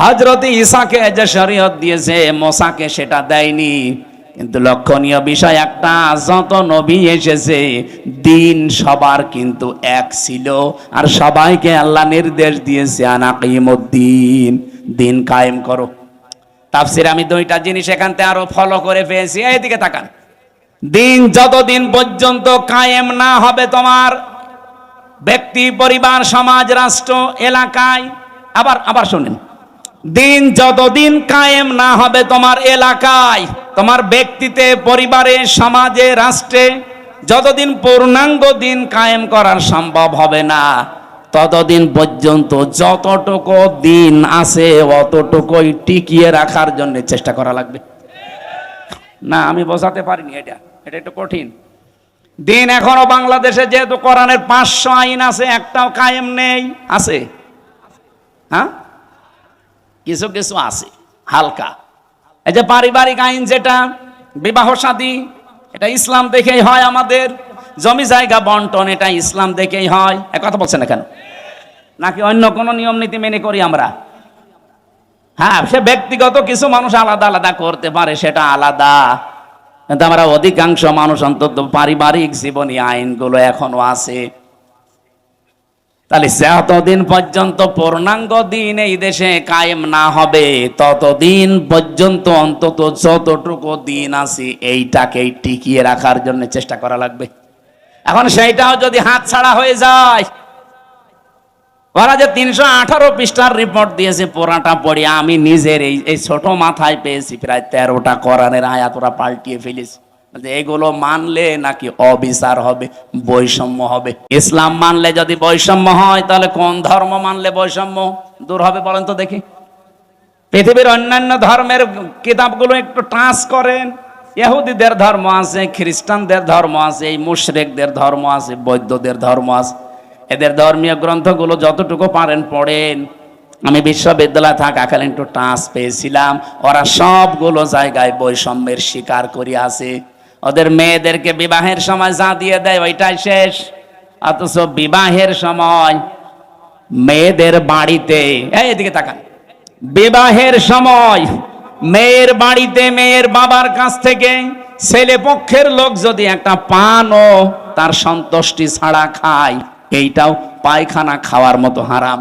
হযরত ঈসাকে যে শরীয়ত দিয়েছে, মুসাকে সেটা দেয়নি। কিন্তু লক্ষণীয় বিষয় একটা, যত নবী এসেছে দ্বীন সবার কিন্তু এক ছিল, আর সবাইকে আল্লাহ নির্দেশ দিয়েছে আনাকিমুদ্দীন, দ্বীন কায়েম করো। তাফসীরে আমি 2টা জিনিস এখান থেকে আরো ফলো করে পেয়েছি। এইদিকে তাকান, দ্বীন যতদিন পর্যন্ত কায়েম না হবে তোমার ব্যক্তি, পরিবার, সমাজ, রাষ্ট্র, এলাকায়, আবার শুনেন, দ্বীন যতদিন কায়েম না হবে তোমার এলাকায়, তোমার ব্যক্তিতে, পরিবারে, সমাজে, রাষ্ট্রে, যতদিন পূর্ণাঙ্গ দ্বীন কায়েম করার সম্ভব হবে না, ততদিন পর্যন্ত যতটুকু দ্বীন আছে অতটুকুই টিকিয়ে রাখার জন্য চেষ্টা করা লাগবে। না আমি বোঝাতে পারিনি, এটা একটু কঠিন। দ্বীন এখনো বাংলাদেশে যেহেতু কোরআনের 500 আইন আছে, একটাও কায়েম নেই। আছে? হ্যাঁ, কিছু কিছু আছে হালকা। এই যে পারিবারিক আইন, যেটা বিবাহ শাদী, এটা ইসলাম দেখেই হয়। আমাদের জমি জায়গা বন্টন, এটা ইসলাম দেখেই হয়। এক কথা বলছেন না কেন? নাকি অন্য কোনো নিয়ম নীতি মেনে করি আমরা? হ্যাঁ, সে ব্যক্তিগত কিছু মানুষ আলাদা আলাদা করতে পারে, সেটা আলাদা। কিন্তু আমরা অধিকাংশ মানুষ অন্তত পারিবারিক জীবনী আইনগুলো এখনো আছে। তাহলে যতদিন পর্যন্ত পূর্ণাঙ্গ দ্বীন এই দেশে কায়েম না হবে, ততদিন পর্যন্ত অন্তত যতটুকু দ্বীন আছে এইটাকেই টিকিয়ে রাখার জন্য চেষ্টা করা লাগবে। এখন সেইটাও যদি হাতছাড়া হয়ে যায়, ওরা যে 318 পৃষ্ঠার রিপোর্ট দিয়েছে, পুরাটা পড়ে আমি নিজের এই ছোট মাথায় পেয়েছি প্রায় 13টা কোরআনের আয়াত ওরা পাল্টিয়ে ফেলেছে। এগুলো মানলে নাকি অবিচার হবে, বৈষম্য হবে। ইসলাম মানলে যদি বৈষম্য হয়, তাহলে কোন ধর্ম মানলে বৈষম্য দূর হবে বলেন তো দেখি? পৃথিবীর অন্যান্য ধর্মের কিতাবগুলো একটু টাচ করেন। ইহুদিদের ধর্ম আছে, খ্রিস্টানদের ধর্ম আছে, এই মুশরিকদের ধর্ম আছে, বৌদ্ধদের ধর্ম আছে। এদের ধর্মীয় গ্রন্থগুলো যতটুকু পারেন পড়েন। আমি বিশ্ববিদ্যালয়ে থাকাকালীন একটু টাচ পেয়েছিলাম, ওরা সবগুলো জায়গায় বৈষম্যের শিকার করে আছে। ওদের মেয়েদেরকে বিবাহের সময় যা দিয়ে দেয় ওইটাই শেষ, অথচ বিবাহের সময় মেয়েদের বাড়িতে, এদিকে তাকান, বিবাহের সময় মেয়ের বাড়িতে মেয়ের বাবার কাছ থেকে ছেলে পক্ষের লোক যদি একটা পানও তার সন্তুষ্টি ছাড়া খায়, এইটাও পায়খানা খাওয়ার মতো হারাম।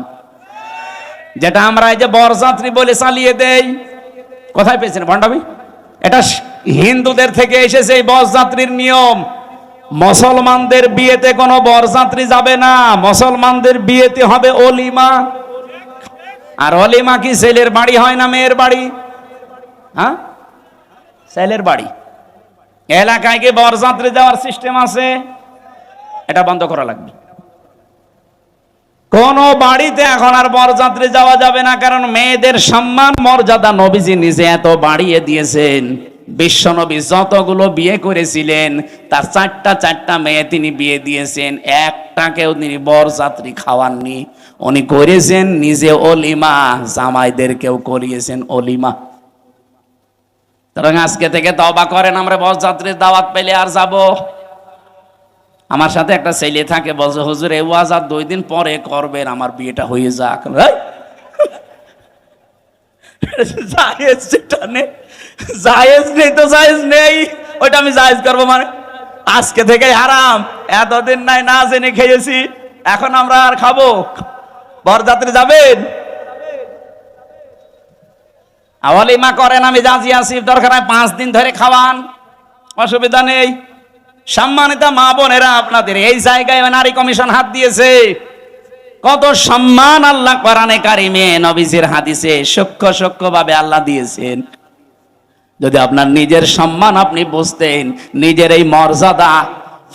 যেটা আমরা এই যে বরযাত্রী বলে চালিয়ে দেই, কোথায় পেয়েছেন ভণ্ডামি? এটা হিন্দুদের থেকে এসেছে এই বরযাত্রীর নিয়ম। মুসলমানদের বিয়েতে কোনো বরযাত্রী যাবে না, মুসলমানদের বিয়েতে হবে অলিমা। আর অলিমা কি ছেলের বাড়ি হয় না মেয়ের বাড়ি? হ্যাঁ, ছেলের বাড়ি। এলাকায় কি বরযাত্রী যাওয়ার সিস্টেম আছে? এটা বন্ধ করা লাগবে। কোন বাড়িতে এখন আর বরযাত্রী যাওয়া যাবে না, কারণ মেয়েদের সম্মান মর্যাদা নবীজি নিজে এত বাড়িয়ে দিয়েছেন। বিশ্বনবী যতগুলো বিয়ে করেছিলেন তার চারটা মেয়ে তিনি বিয়ে দিয়েছেন, একটাকেও তিনি বরযাত্রী খাওয়াননি। উনি করেছেন নিজে অলিমা, জামাইদেরকেও করিয়েছেন অলিমা। সুতরাং আজকে থেকে তওবা করেন, আমরা বরযাত্রীর দাওয়াত পেলে আর যাব। আমার সাথে একটা ছেলে থাকে, বলছে হুজুর এই ওয়াজ আর 2 দিন পরে করবেন, আমার বিয়েটা হয়ে যাক। জায়েজ যেটা নেই, জায়েজ নেই তো জায়েজ নেই, ওইটা আমি জায়েজ করবো মানে? আজকে থেকে হারাম। এতদিন নাই না জেনে খেয়েছি, এখন আমরা আর খাবো? বরযাত্রী যাবেন? অলিমা করেন, আমি রাজি আছি, দরকার হয় 5 দিন ধরে খাওয়ান, অসুবিধা নেই। সম্মানিত মা বোনেরা, আপনাদের এই জায়গায় নারী কমিশন হাত দিয়েছে। কত সম্মান আল্লাহ কোরআনে কারিমে নবীজির হাদিসে সূক্ষ্ম ভাবে আল্লাহ দিয়েছেন। যদি আপনার নিজের সম্মান আপনি বুঝতেন, নিজের এই মর্যাদা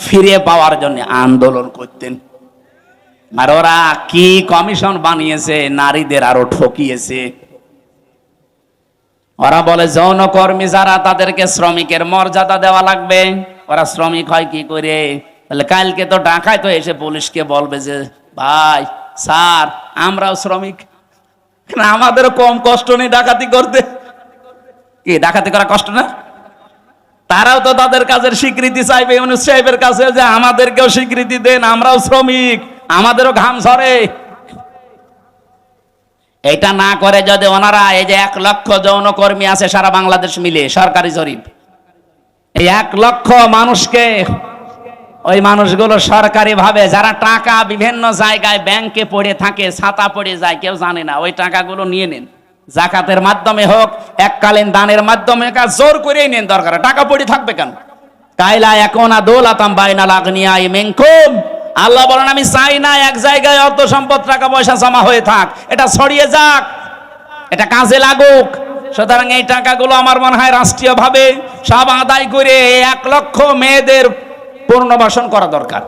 ফিরে পাওয়ার জন্য আন্দোলন করতেন। আর ওরা কি কমিশন বানিয়েছে, নারীদের আরো ঠকিয়েছে। ওরা বলে যৌনকর্মী যারা, তাদেরকে শ্রমিকের মর্যাদা দেওয়া লাগবে। ওরা শ্রমিক হয় কি করে? তাহলে কালকে তো ঢাকায় তো এসে পুলিশকে বলবে যে ভাই স্যার আমরাও শ্রমিক, আমাদেরও কম কষ্ট নেই ডাকাতি করতে। কি ডাকাতি করা কষ্ট না? তারাও তো তাদের কাজের স্বীকৃতি চাইবে ইউনূস সাহেবের কাছে, যে আমাদেরকেও স্বীকৃতি দেন, আমরাও শ্রমিক, আমাদেরও ঘাম ঝরে। এটা না করে যদি ওনারা, এই যে 1 লক্ষ যৌনকর্মী আছে সারা বাংলাদেশ মিলে, সরকারি জরিপ, এই 1 লক্ষ মানুষকে, ওই মানুষগুলো সরকারি ভাবে যারা টাকা বিভিন্ন জায়গায় ব্যাংকে পড়ে থাকে, ছাতা পড়ে যায়, কেউ জানে না, ওই টাকাগুলো নিয়ে নেন। জাকাতের মাধ্যমে হোক, এককালীন দানের মাধ্যমে, জোর করেই নেন, দরকার টাকা পড়ে থাকবে কেন? কাইলা এখন দৌলাতাম বাইনাল আগনিয়াই মিনকুম, আল্লাহ বলেন আমি চাই না এক জায়গায় অর্থ সম্পদ টাকা পয়সা জমা হয়ে থাক, এটা ছড়িয়ে যাক, এটা কাজে লাগুক। সুতরাং এই টাকাগুলো আমার মনে হয় রাষ্ট্রীয়ভাবে সব আদায় করে 1 লক্ষ মেয়েদের পুনর্বাসন করা দরকার।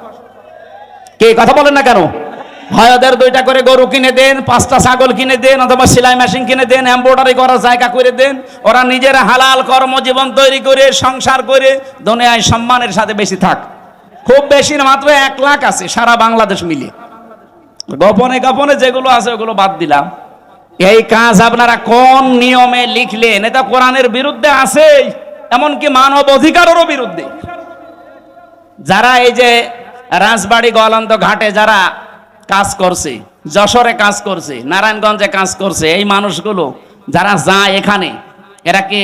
কে কথা বলেন না কেন? হয় ওদের 2টা করে গরু কিনে দেন, 5টা ছাগল কিনে দেন, অথবা সেলাই মেশিন কিনে দেন, এমব্রয়ডারি করার জায়গা করে দেন। ওরা নিজেরা হালাল কর্মজীবন তৈরি করে সংসার করে দুনিয়ায় সম্মানের সাথে বেশি থাক। খুব বেশি না, মাত্র 1 লাখ আছে সারা বাংলাদেশ মিলে। গোপনে গোপনে যেগুলো আছে ওগুলো বাদ দিলাম। এই কাজ আপনারা কোন নিয়মে লিখলেন? এটা কোরআনের বিরুদ্ধে আছে, এমনকি মানব অধিকারেরও বিরুদ্ধে। যারা এই যে রাজবাড়ী গোয়ালন্দ ঘাটে যারা কাজ করছে, যশোরে কাজ করছে, নারায়ণগঞ্জে কাজ করছে, এই মানুষগুলো যারা যায় এখানে, এরা কি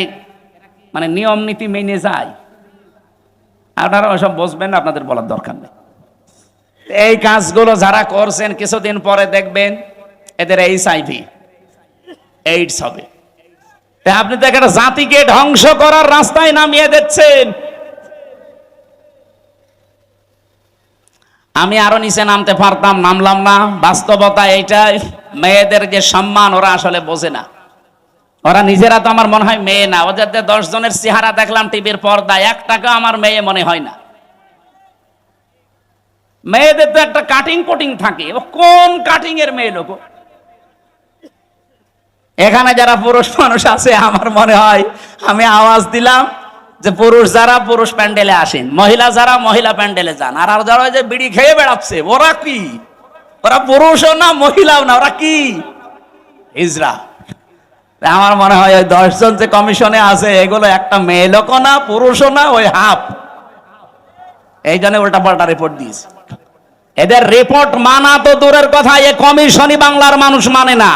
মানে নিয়ম নীতি মেনে যায়? আপনারা ওসব বুঝবেন না, আপনাদের বলার দরকার নেই। এই কাজগুলো যারা করছেন, কিছুদিন পরে দেখবেন এদের HIV এইডস হবে। আপনি তো একটা জাতিকে ধ্বংস করার রাস্তায় নামিয়ে দিচ্ছেন। আমি আরো নিচে নামতে পারতাম, নামলাম না। বাস্তবতা এইটাই, মেয়েদের যে সম্মান ওরা আসলে বোঝে না। ওরা নিজেরা তো আমার মনে হয় মেয়ে না। ওদের 10 জনের চেহারা দেখলাম টিভির পর্দায়, একটাকে আমার মেয়ে মনে হয় না। মেয়েদের তো একটা কাটিং কোটিং থাকে, ও কোন কাটিং এর মেয়ে লোক? এখানে যারা পুরুষ মানুষ আছে, আমার মনে হয়, আমি আওয়াজ দিলাম যে পুরুষ যারা পুরুষ প্যান্ডেলে আসেন, মহিলা যারা মহিলা প্যান্ডেলে যান, আর যারা যে বিড়ি খেয়ে বেড়াচ্ছে, ওরা কি? ওরা পুরুষও না মহিলাও না, ওরা কি? হিজড়া। আমার মনে হয় ওই 10 জন যে কমিশনে আছে, এগুলো একটা মেয়ে লোক না, পুরুষও না, ওই হাফ। এই জন্য উল্টা পাল্টা রিপোর্ট দিয়েছে। এদের রিপোর্ট মানা তো দূরের কথা, এ কমিশনই বাংলার মানুষ মানে না।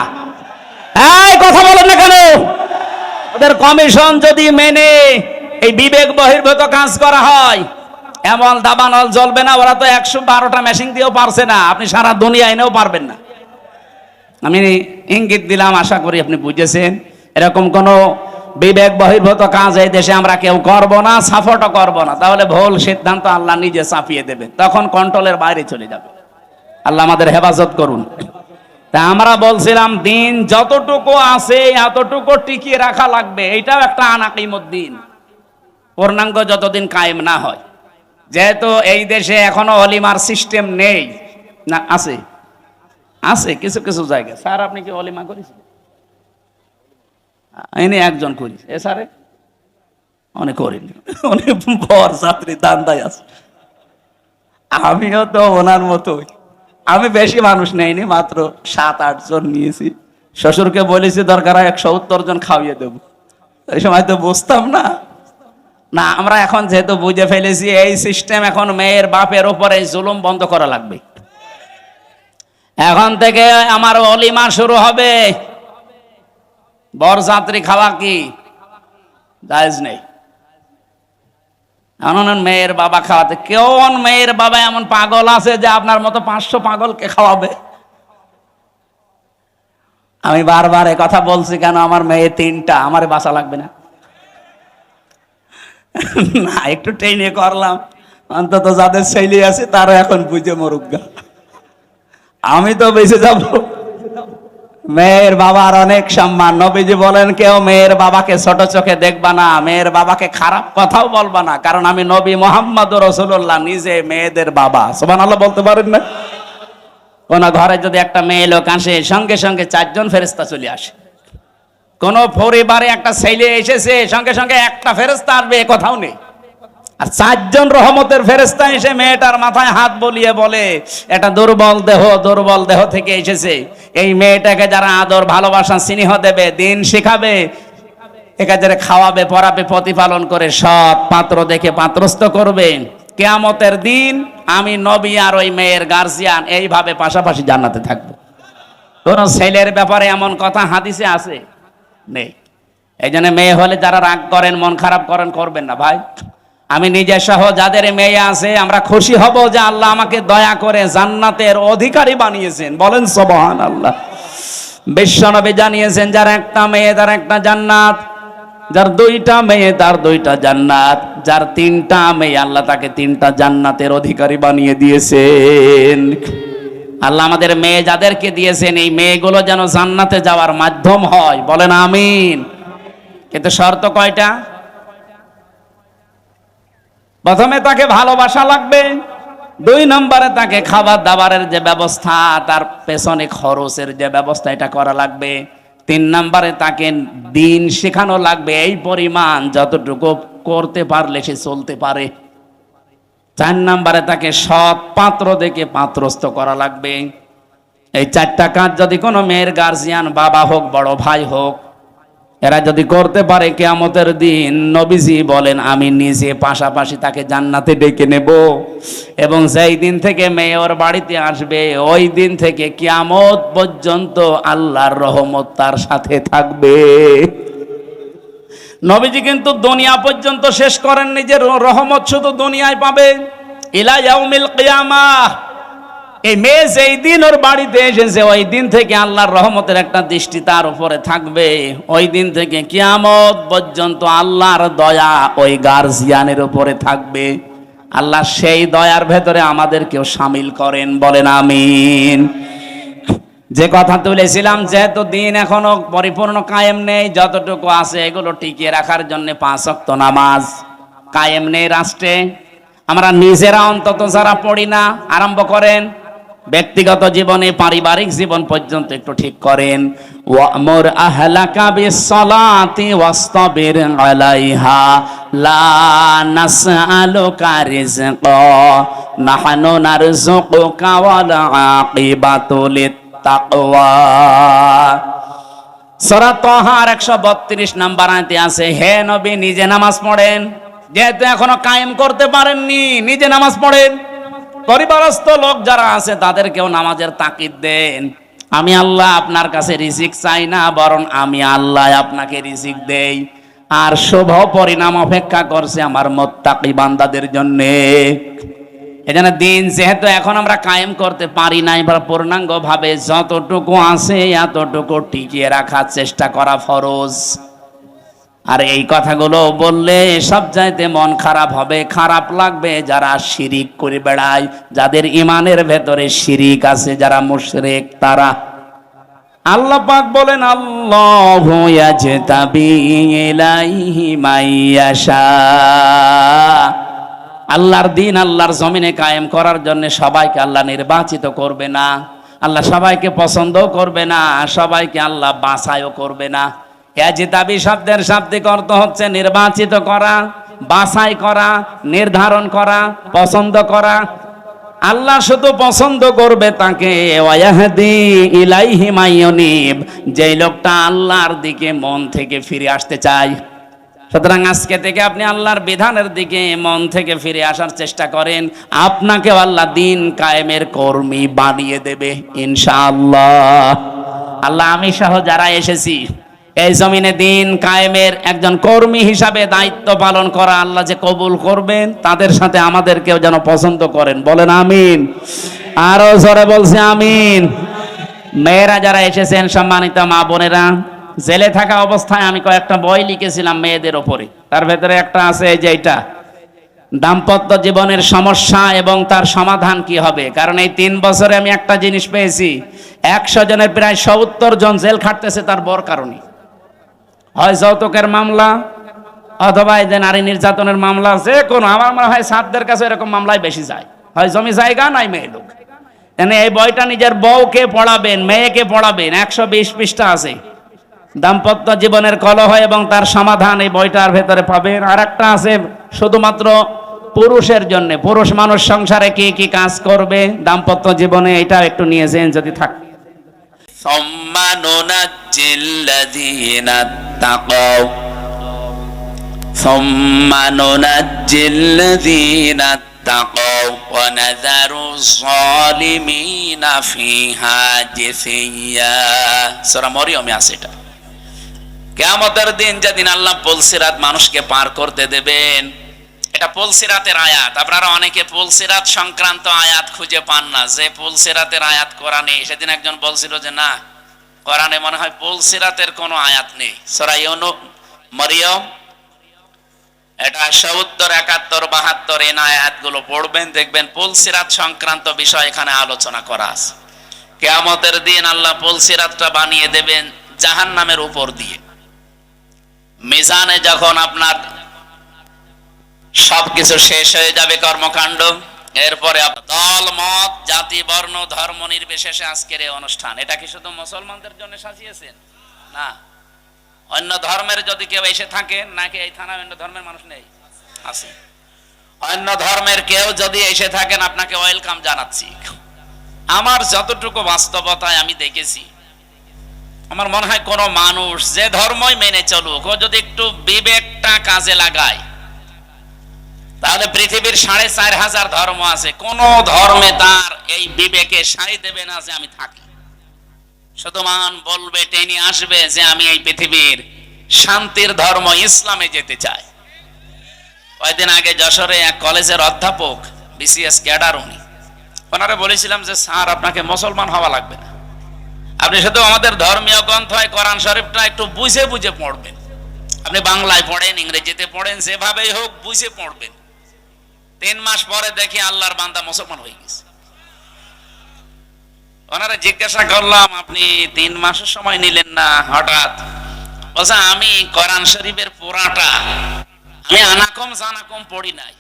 এই কথা বলেন না কেন? ওদের কমিশন যদি মেনে এই বিবেক বহির্ভূত কাজ করা হয়, এমন দাবানল জ্বলবে না। ওরা তো 112টা মেশিন দিয়েও পারছে না, আপনি সারা দুনিয়া এনেও পারবেন না। আমি ইঙ্গিত দিলাম, আশা করি আপনি বুঝেছেন। এরকম কোন বিবেক বহির্ভূত কাজ এই দেশে আমরা কেউ করব না, সাপোর্টও করব না। তাহলে ভুল সিদ্ধান্ত আল্লাহ নিজে চাপিয়ে দেবে, তখন কন্ট্রোলের বাইরে চলে যাবে। আল্লাহ আমাদের হেফাজত করুন। তা আমরা বলছিলাম দিন যতটুকু আছে এতটুকু টিকিয়ে রাখা লাগবে, এটাও একটা আনাকিমুদ্দিন, পূর্ণাঙ্গ যতদিন কায়েম না হয়। যেহেতু এই দেশে এখনো অলিমার সিস্টেম নেই, না আছে আছে কিছু কিছু জায়গায়। স্যার আপনি কি অলিমা করেছেন? এনে একজন করি, এ স্যারে অনেক করিনি, অনেক বর ছাত্রী দান্দায় আছে। আমিও তো ওনার মতোই, আমি বেশি মানুষ নেইনি, মাত্র 7-8 জন নিয়েছি। শ্বশুরকে বলেছি দরকার হয় 170 জন খাওয়িয়ে দেবো। এই সময় তো বুঝতাম না। না আমরা এখন যেহেতু বুঝে ফেলেছি এই সিস্টেম, এখন মেয়ের বাপের উপরে জুলুম বন্ধ করা লাগবে। এখন থেকে আমার অলিমা শুরু হবে, বরযাত্রী খাওয়া কি জায়েজ নেই। এখন মেয়ের বাবা খাওয়াতে, কেমন মেয়ের বাবা এমন পাগল আছে যে আপনার মতো 500 পাগলকে খাওয়াবে? আমি বারবার এ কথা বলছি কেন, আমার মেয়ে 3টা, আমার বাঁচা লাগবে না। না একটু টেনে করলাম, অন্তত যাদের ছেলে আছে তারা এখন বুঝে মরুক গা, আমি তো বেঁচে যাব। মেয়ের বাবার অনেক সম্মান। নবীজি বলেন কেউ মেয়ের বাবাকে ছোট চোখে দেখবা না, মেয়ের বাবাকে খারাপ কথাও বলবা না, কারণ আমি নবী মুহাম্মদ রাসূলুল্লাহ নিজে মেয়েদের বাবা। সুবহানাল্লাহ বলতে পারেন না? কোন ঘরে যদি একটা মেয়ে লোক আসে সঙ্গে সঙ্গে 4 জন ফেরেশতা চলে আসে। কোন পরিবারে একটা ছেলে এসেছে সঙ্গে সঙ্গে একটা ফেরেশতা আসবে এ কথাও নেই। আর 4 জন রহমতের ফেরেশতা এসে মেয়েটার মাথায় হাত বলিয়ে বলে এটা দুর্বল দেহ থেকে এসেছে, এই মেয়েটাকে যারা আদর ভালোবাসা স্নেহ দেবে, দিন শেখাবে, একে যারা খাওয়াবে পরাবে প্রতিপালন করে সৎ পাত্র দেখে পাত্রস্থ করবে, কিয়ামতের দিন আমি নবী আর ওই মেয়ের গার্জিয়ান এইভাবে পাশাপাশি জান্নাতে থাকবো। কোন ছেলের ব্যাপারে এমন কথা হাদিসে আছে নেই। এই জন্য মেয়ে হলে যারা রাগ করেন, মন খারাপ করেন, করবেন না ভাই। আমি নিজে সহ যাদের মেয়ে আছে আমরা খুশি হব যে আল্লাহ আমাকে দয়া করে জান্নাতের অধিকারী বানিয়েছেন। বলেন সুবহানাল্লাহ। বিশ্বনবী জানিয়েছেন যার একটা মেয়ে তার একটা জান্নাত, যার 2টা মেয়ে তার 2টা জান্নাত, যার 3টা মেয়ে আল্লাহ তাকে 3টা জান্নাতের অধিকারী বানিয়ে দিয়েছেন। আল্লাহ আমাদের মেয়ে যাদেরকে দিয়েছেন এই মেয়েগুলো যেন জান্নাতে যাওয়ার মাধ্যম হয়। বলেন আমিন। কিন্তু শর্ত কয়টা? প্রথমে তাকে ভালোবাসা লাগবে, 2 নম্বরে তাকে খাবার দাবারের যে ব্যবস্থা, তার পেছনে খরচের যে ব্যবস্থা এটা করা লাগবে, 3 নম্বরে তাকে দিন শেখানো লাগবে এই পরিমাণ যতটুকু করতে পারলে সে চলতে পারে, 4 নম্বরে তাকে সৎ পাত্র দেখে পাত্রস্থ করা লাগবে। এই 4টা কাজ যদি কোনো মেয়ের গার্জিয়ান, বাবা হোক বড় ভাই হোক, এরা যদি করতে পারে কিয়ামতের দিন নবীজি বলেন আমি নিজে পাশাপাশি তাকে জান্নাতে ডেকে নেব, এবং যেই দিন থেকে মেয়ে ওর বাড়িতে আসবে ওই দিন থেকে কিয়ামত পর্যন্ত আল্লাহর রহমত তার সাথে থাকবে। নবীজি কিন্তু দুনিয়া পর্যন্ত শেষ করেননি যে রহমত শুধু দুনিয়ায় পাবে, ইলা ইয়াউমিল কিয়ামাহ। এই মেয়ে যেই দিন ওর বাড়িতে এসেছে ওই দিন থেকে আল্লাহর রহমতের একটা দৃষ্টি তার উপরে থাকবে, ওই দিন থেকে কিয়ামত পর্যন্ত আল্লাহর দয়া ওই গার্জিয়ানের উপরে থাকবে। আল্লাহ সেই দয়ার ভেতরে আমাদেরকেও শামিল করেন। বলেন আমিন। যে কথা তুলেছিলাম, যেহেতু দিন এখনো পরিপূর্ণ কায়েম নেই, যতটুকু আছে এগুলো টিকিয়ে রাখার জন্য 5 ওয়াক্ত নামাজ কায়েম নেই রাষ্ট্রে। আমরা নিজেরা অন্তত যারা পড়ি না, আরম্ভ করেন ব্যক্তিগত জীবনে, পারিবারিক জীবন পর্যন্ত একটু ঠিক করেন। ওয়ামুর আহলাকা বিসসালাতি ওয়াসতাবির আলাইহা লা নাসআলুকা রিজকা নাহনু নারযুকুকা ওয়াল আকিবাতু লিত্তাকওয়া। সূরা তাহার 132 নম্বর আয়াতে আছে, হে নবী নিজে নামাজ পড়েন, যেহেতু এখনো কায়েম করতে পারেননি নিজে নামাজ পড়েন। পরিবারস্থ লোক যারা আছে তাদেরকেও নামাজের তাকিদ দেন। আমি আল্লাহ আপনার কাছে রিজিক চাই না, বরং আমি আল্লাহ আপনাকে রিজিক দেই, আর শুভ পরিণাম অপেক্ষা করছে আমার মুত্তাকি বান্দাদের জন্য। এজন্য দিন যেহেতু এখন আমরা কায়েম করতে পারি না, এবার পূর্ণাঙ্গ ভাবে যতটুকু আছে এতটুকু টিকিয়ে রাখার চেষ্টা করা ফরজ। আর এই কথাগুলো বললে সব চাইতে মন খারাপ হবে, খারাপ লাগবে যারা শিরিক করে বেড়ায়, যাদের ইমানের ভেতরে শিরিক আছে, যারা মুশরিক তারা। আল্লাহ পাক বলেন আল্লাহু ইয়াজতাবি ইলাইহি মাইয়াশা। আল্লাহর দিন আল্লাহর জমিনে কায়েম করার জন্য সবাইকে আল্লাহ নির্বাচিত করবে না, আল্লাহ সবাইকে পছন্দ করবে না, সবাইকে আল্লাহ বাছাইও করবে না। ইয়াজতাবি শব্দের শাব্দিক অর্থ হচ্ছে নির্বাচিত করা, বাছাই করা, নির্ধারণ করা, পছন্দ করা। আল্লাহ শুধু পছন্দ করবে তাকে, ওয়াহদি ইলাইহি মাইয়ুনিব, যেই লোকটা আল্লাহর দিকে মন থেকে ফিরে আসতে চায়। সুতরাং আজকে থেকে আপনি আল্লাহর বিধানের দিকে মন থেকে ফিরে আসার চেষ্টা করেন, আপনাকেও আল্লাহ দিন কায়েমের কর্মী বানিয়ে দেবে ইনশাআল্লাহ। আল্লাহ আমি সহ যারা এসেছি এই জমিনে দিন কায়েমের একজন কর্মী হিসাবে দায়িত্ব পালন করা আল্লাহ যে কবুল করবেন, তাদের সাথে আমাদেরকেও যেন পছন্দ করেন, বলেন আমিন। আরো জোরে বলছি আমিন। মেয়েরা যারা এসেছেন, সম্মানিত মা বোনেরা, জেলে থাকা অবস্থায় আমি কয়েকটা বই লিখেছিলাম মেয়েদের ওপরে। তার ভেতরে একটা আছে এই যে এটা, দাম্পত্য জীবনের সমস্যা এবং তার সমাধান কি হবে। কারণ এই 3 বছরে আমি একটা জিনিস পেয়েছি, 100 জনের প্রায় 70 জন জেল খাটতেছে তার বর কারণে। হয় যৌতুকের মামলা, অথবা এই যে নারী নির্যাতনের মামলা, যে কোনো, আমার মনে হয় সাতদের কাছে এরকম মামলায় বেশি যায়। হয় জমি জায়গা নাই মেয়ে লোক। এই বইটা নিজের বউকে পড়াবেন, মেয়েকে পড়াবেন, 120 পৃষ্ঠা আছে। দাম্পত্য জীবনের কলহ এবং তার সমাধান এই বইটার ভেতরে পাবেন। আর একটা আছে শুধুমাত্র পুরুষের জন্য, পুরুষ মানুষ সংসারে কি কি কাজ করবে দাম্পত্য জীবনে, এটাও একটু নিয়েছেন যদি থাকে। সুম্মা নুনাজ্জিল্লাযীনা তাকাও, সুম্মা নুনাজ্জিল্লাযীনা তাকাও ওয়া নাযারুয যালিমিনা ফিহা জিসিয়া। সূরা মরিয়মে আছে এটা। কিয়ামতের দিন যেদিন আল্লাহ পুলসিরাত মানুষকে পার করতে দেবেন, এটা পুলসিরাতের আয়াত। আপনারা অনেকে পুলসিরাত সংক্রান্ত আয়াত খুঁজে পান না, যে পুলসিরাতের আয়াত কোরআনে। সেদিন একজন বলছিল যে না, কোরআনে মনে হয় পুলসিরাতের কোনো আয়াত নেই। সূরা মরিয়ম এটা ৭০, ৭১, ৭২ এই আয়াতগুলো পড়বেন, দেখবেন পুলসিরাত সংক্রান্ত বিষয় এখানে আলোচনা করা আছে। কিয়ামতের দিন আল্লাহ পুলসিরাতটা বানিয়ে দেবেন জাহান্নামের উপর দিয়ে। মিজানে যখন আপনার সবকিছু শেষ হয়ে যাবে কর্মকাণ্ড, এরপরে দল মত জাতি বর্ণ ধর্ম নির্বিশেষে আজকের এই অনুষ্ঠান, এটা কি শুধু মুসলমানদের জন্য সাজিয়েছেন? না, অন্য ধর্মের যদি কেউ এসে থাকেন, নাকি এই থানায় অন্য ধর্মের মানুষ নেই? আছে। অন্য ধর্মের কেউ যদি এসে থাকেন, আপনাকে ওয়েলকাম জানাচ্ছি। আমার যতটুকু বাস্তবতায় আমি দেখেছি, আমার মনে হয় কোন মানুষ যে ধর্মই মেনে চলুক, ও যদি একটু বিবেকটা কাজে লাগায়, তাহলে পৃথিবীর ৪৫০০ ধর্ম আছে, কোন ধর্মে তার এই বিবেকে সাই দেবে না যে আমি থাকি। শুধুমান বলবে, টেনে আসবে যে আমি এই পৃথিবীর শান্তির ধর্ম ইসলামে যেতে চাই। কয়েকদিন আগে যশোরে এক কলেজের অধ্যাপক, বিসিএস ক্যাডার, ওনারে বলেছিলাম যে স্যার, আপনাকে মুসলমান হওয়া লাগবে না, আপনি শুধু আমাদের ধর্মীয় গ্রন্থ কোরআন শরীফটা একটু বুঝে বুঝে পড়বেন। আপনি বাংলায় পড়েন, ইংরেজিতে পড়েন, যেভাবেই হোক বুঝে পড়বেন। 3 মাস পরে দেখি আল্লাহর বান্দা মুসলমান হয়ে গেছে। ওনারা জিজ্ঞাসা করলাম, আপনি 3 মাসের সময় নিলেন না হঠাৎ? বলছে, আমি কোরআন শরীফের পুরাটা আমি আনাকম জানাকম পড়ি নাই,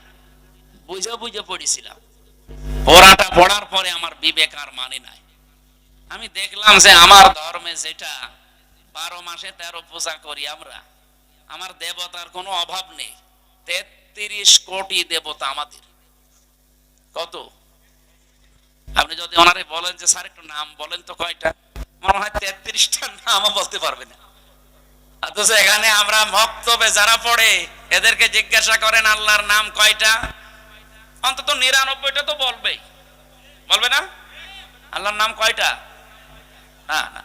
বুঝে বুঝে পড়েছিলাম। পুরাটা পড়ার পরে আমার বিবেক আর মানে নাই। আমি দেখলাম যে আমার ধর্মে যেটা 12 মাসে 13 পূজা করি আমরা, আমার দেবতার কোনো অভাব নেই। 33 কোটি দেবতা আমাদের। কত? আপনি যদি ওনারে বলেন যে স্যার একটু নাম বলেন তো কয়টা, মনে হয় 33টা নামও বলতে পারবে না। অথচ এখানে আমরা মক্তবে যারা পড়ে এদেরকে জিজ্ঞাসা করেন আল্লাহর নাম কয়টা, অন্তত 99টা তো বলবেই, বলবে না? আল্লাহর নাম কয়টা? না না,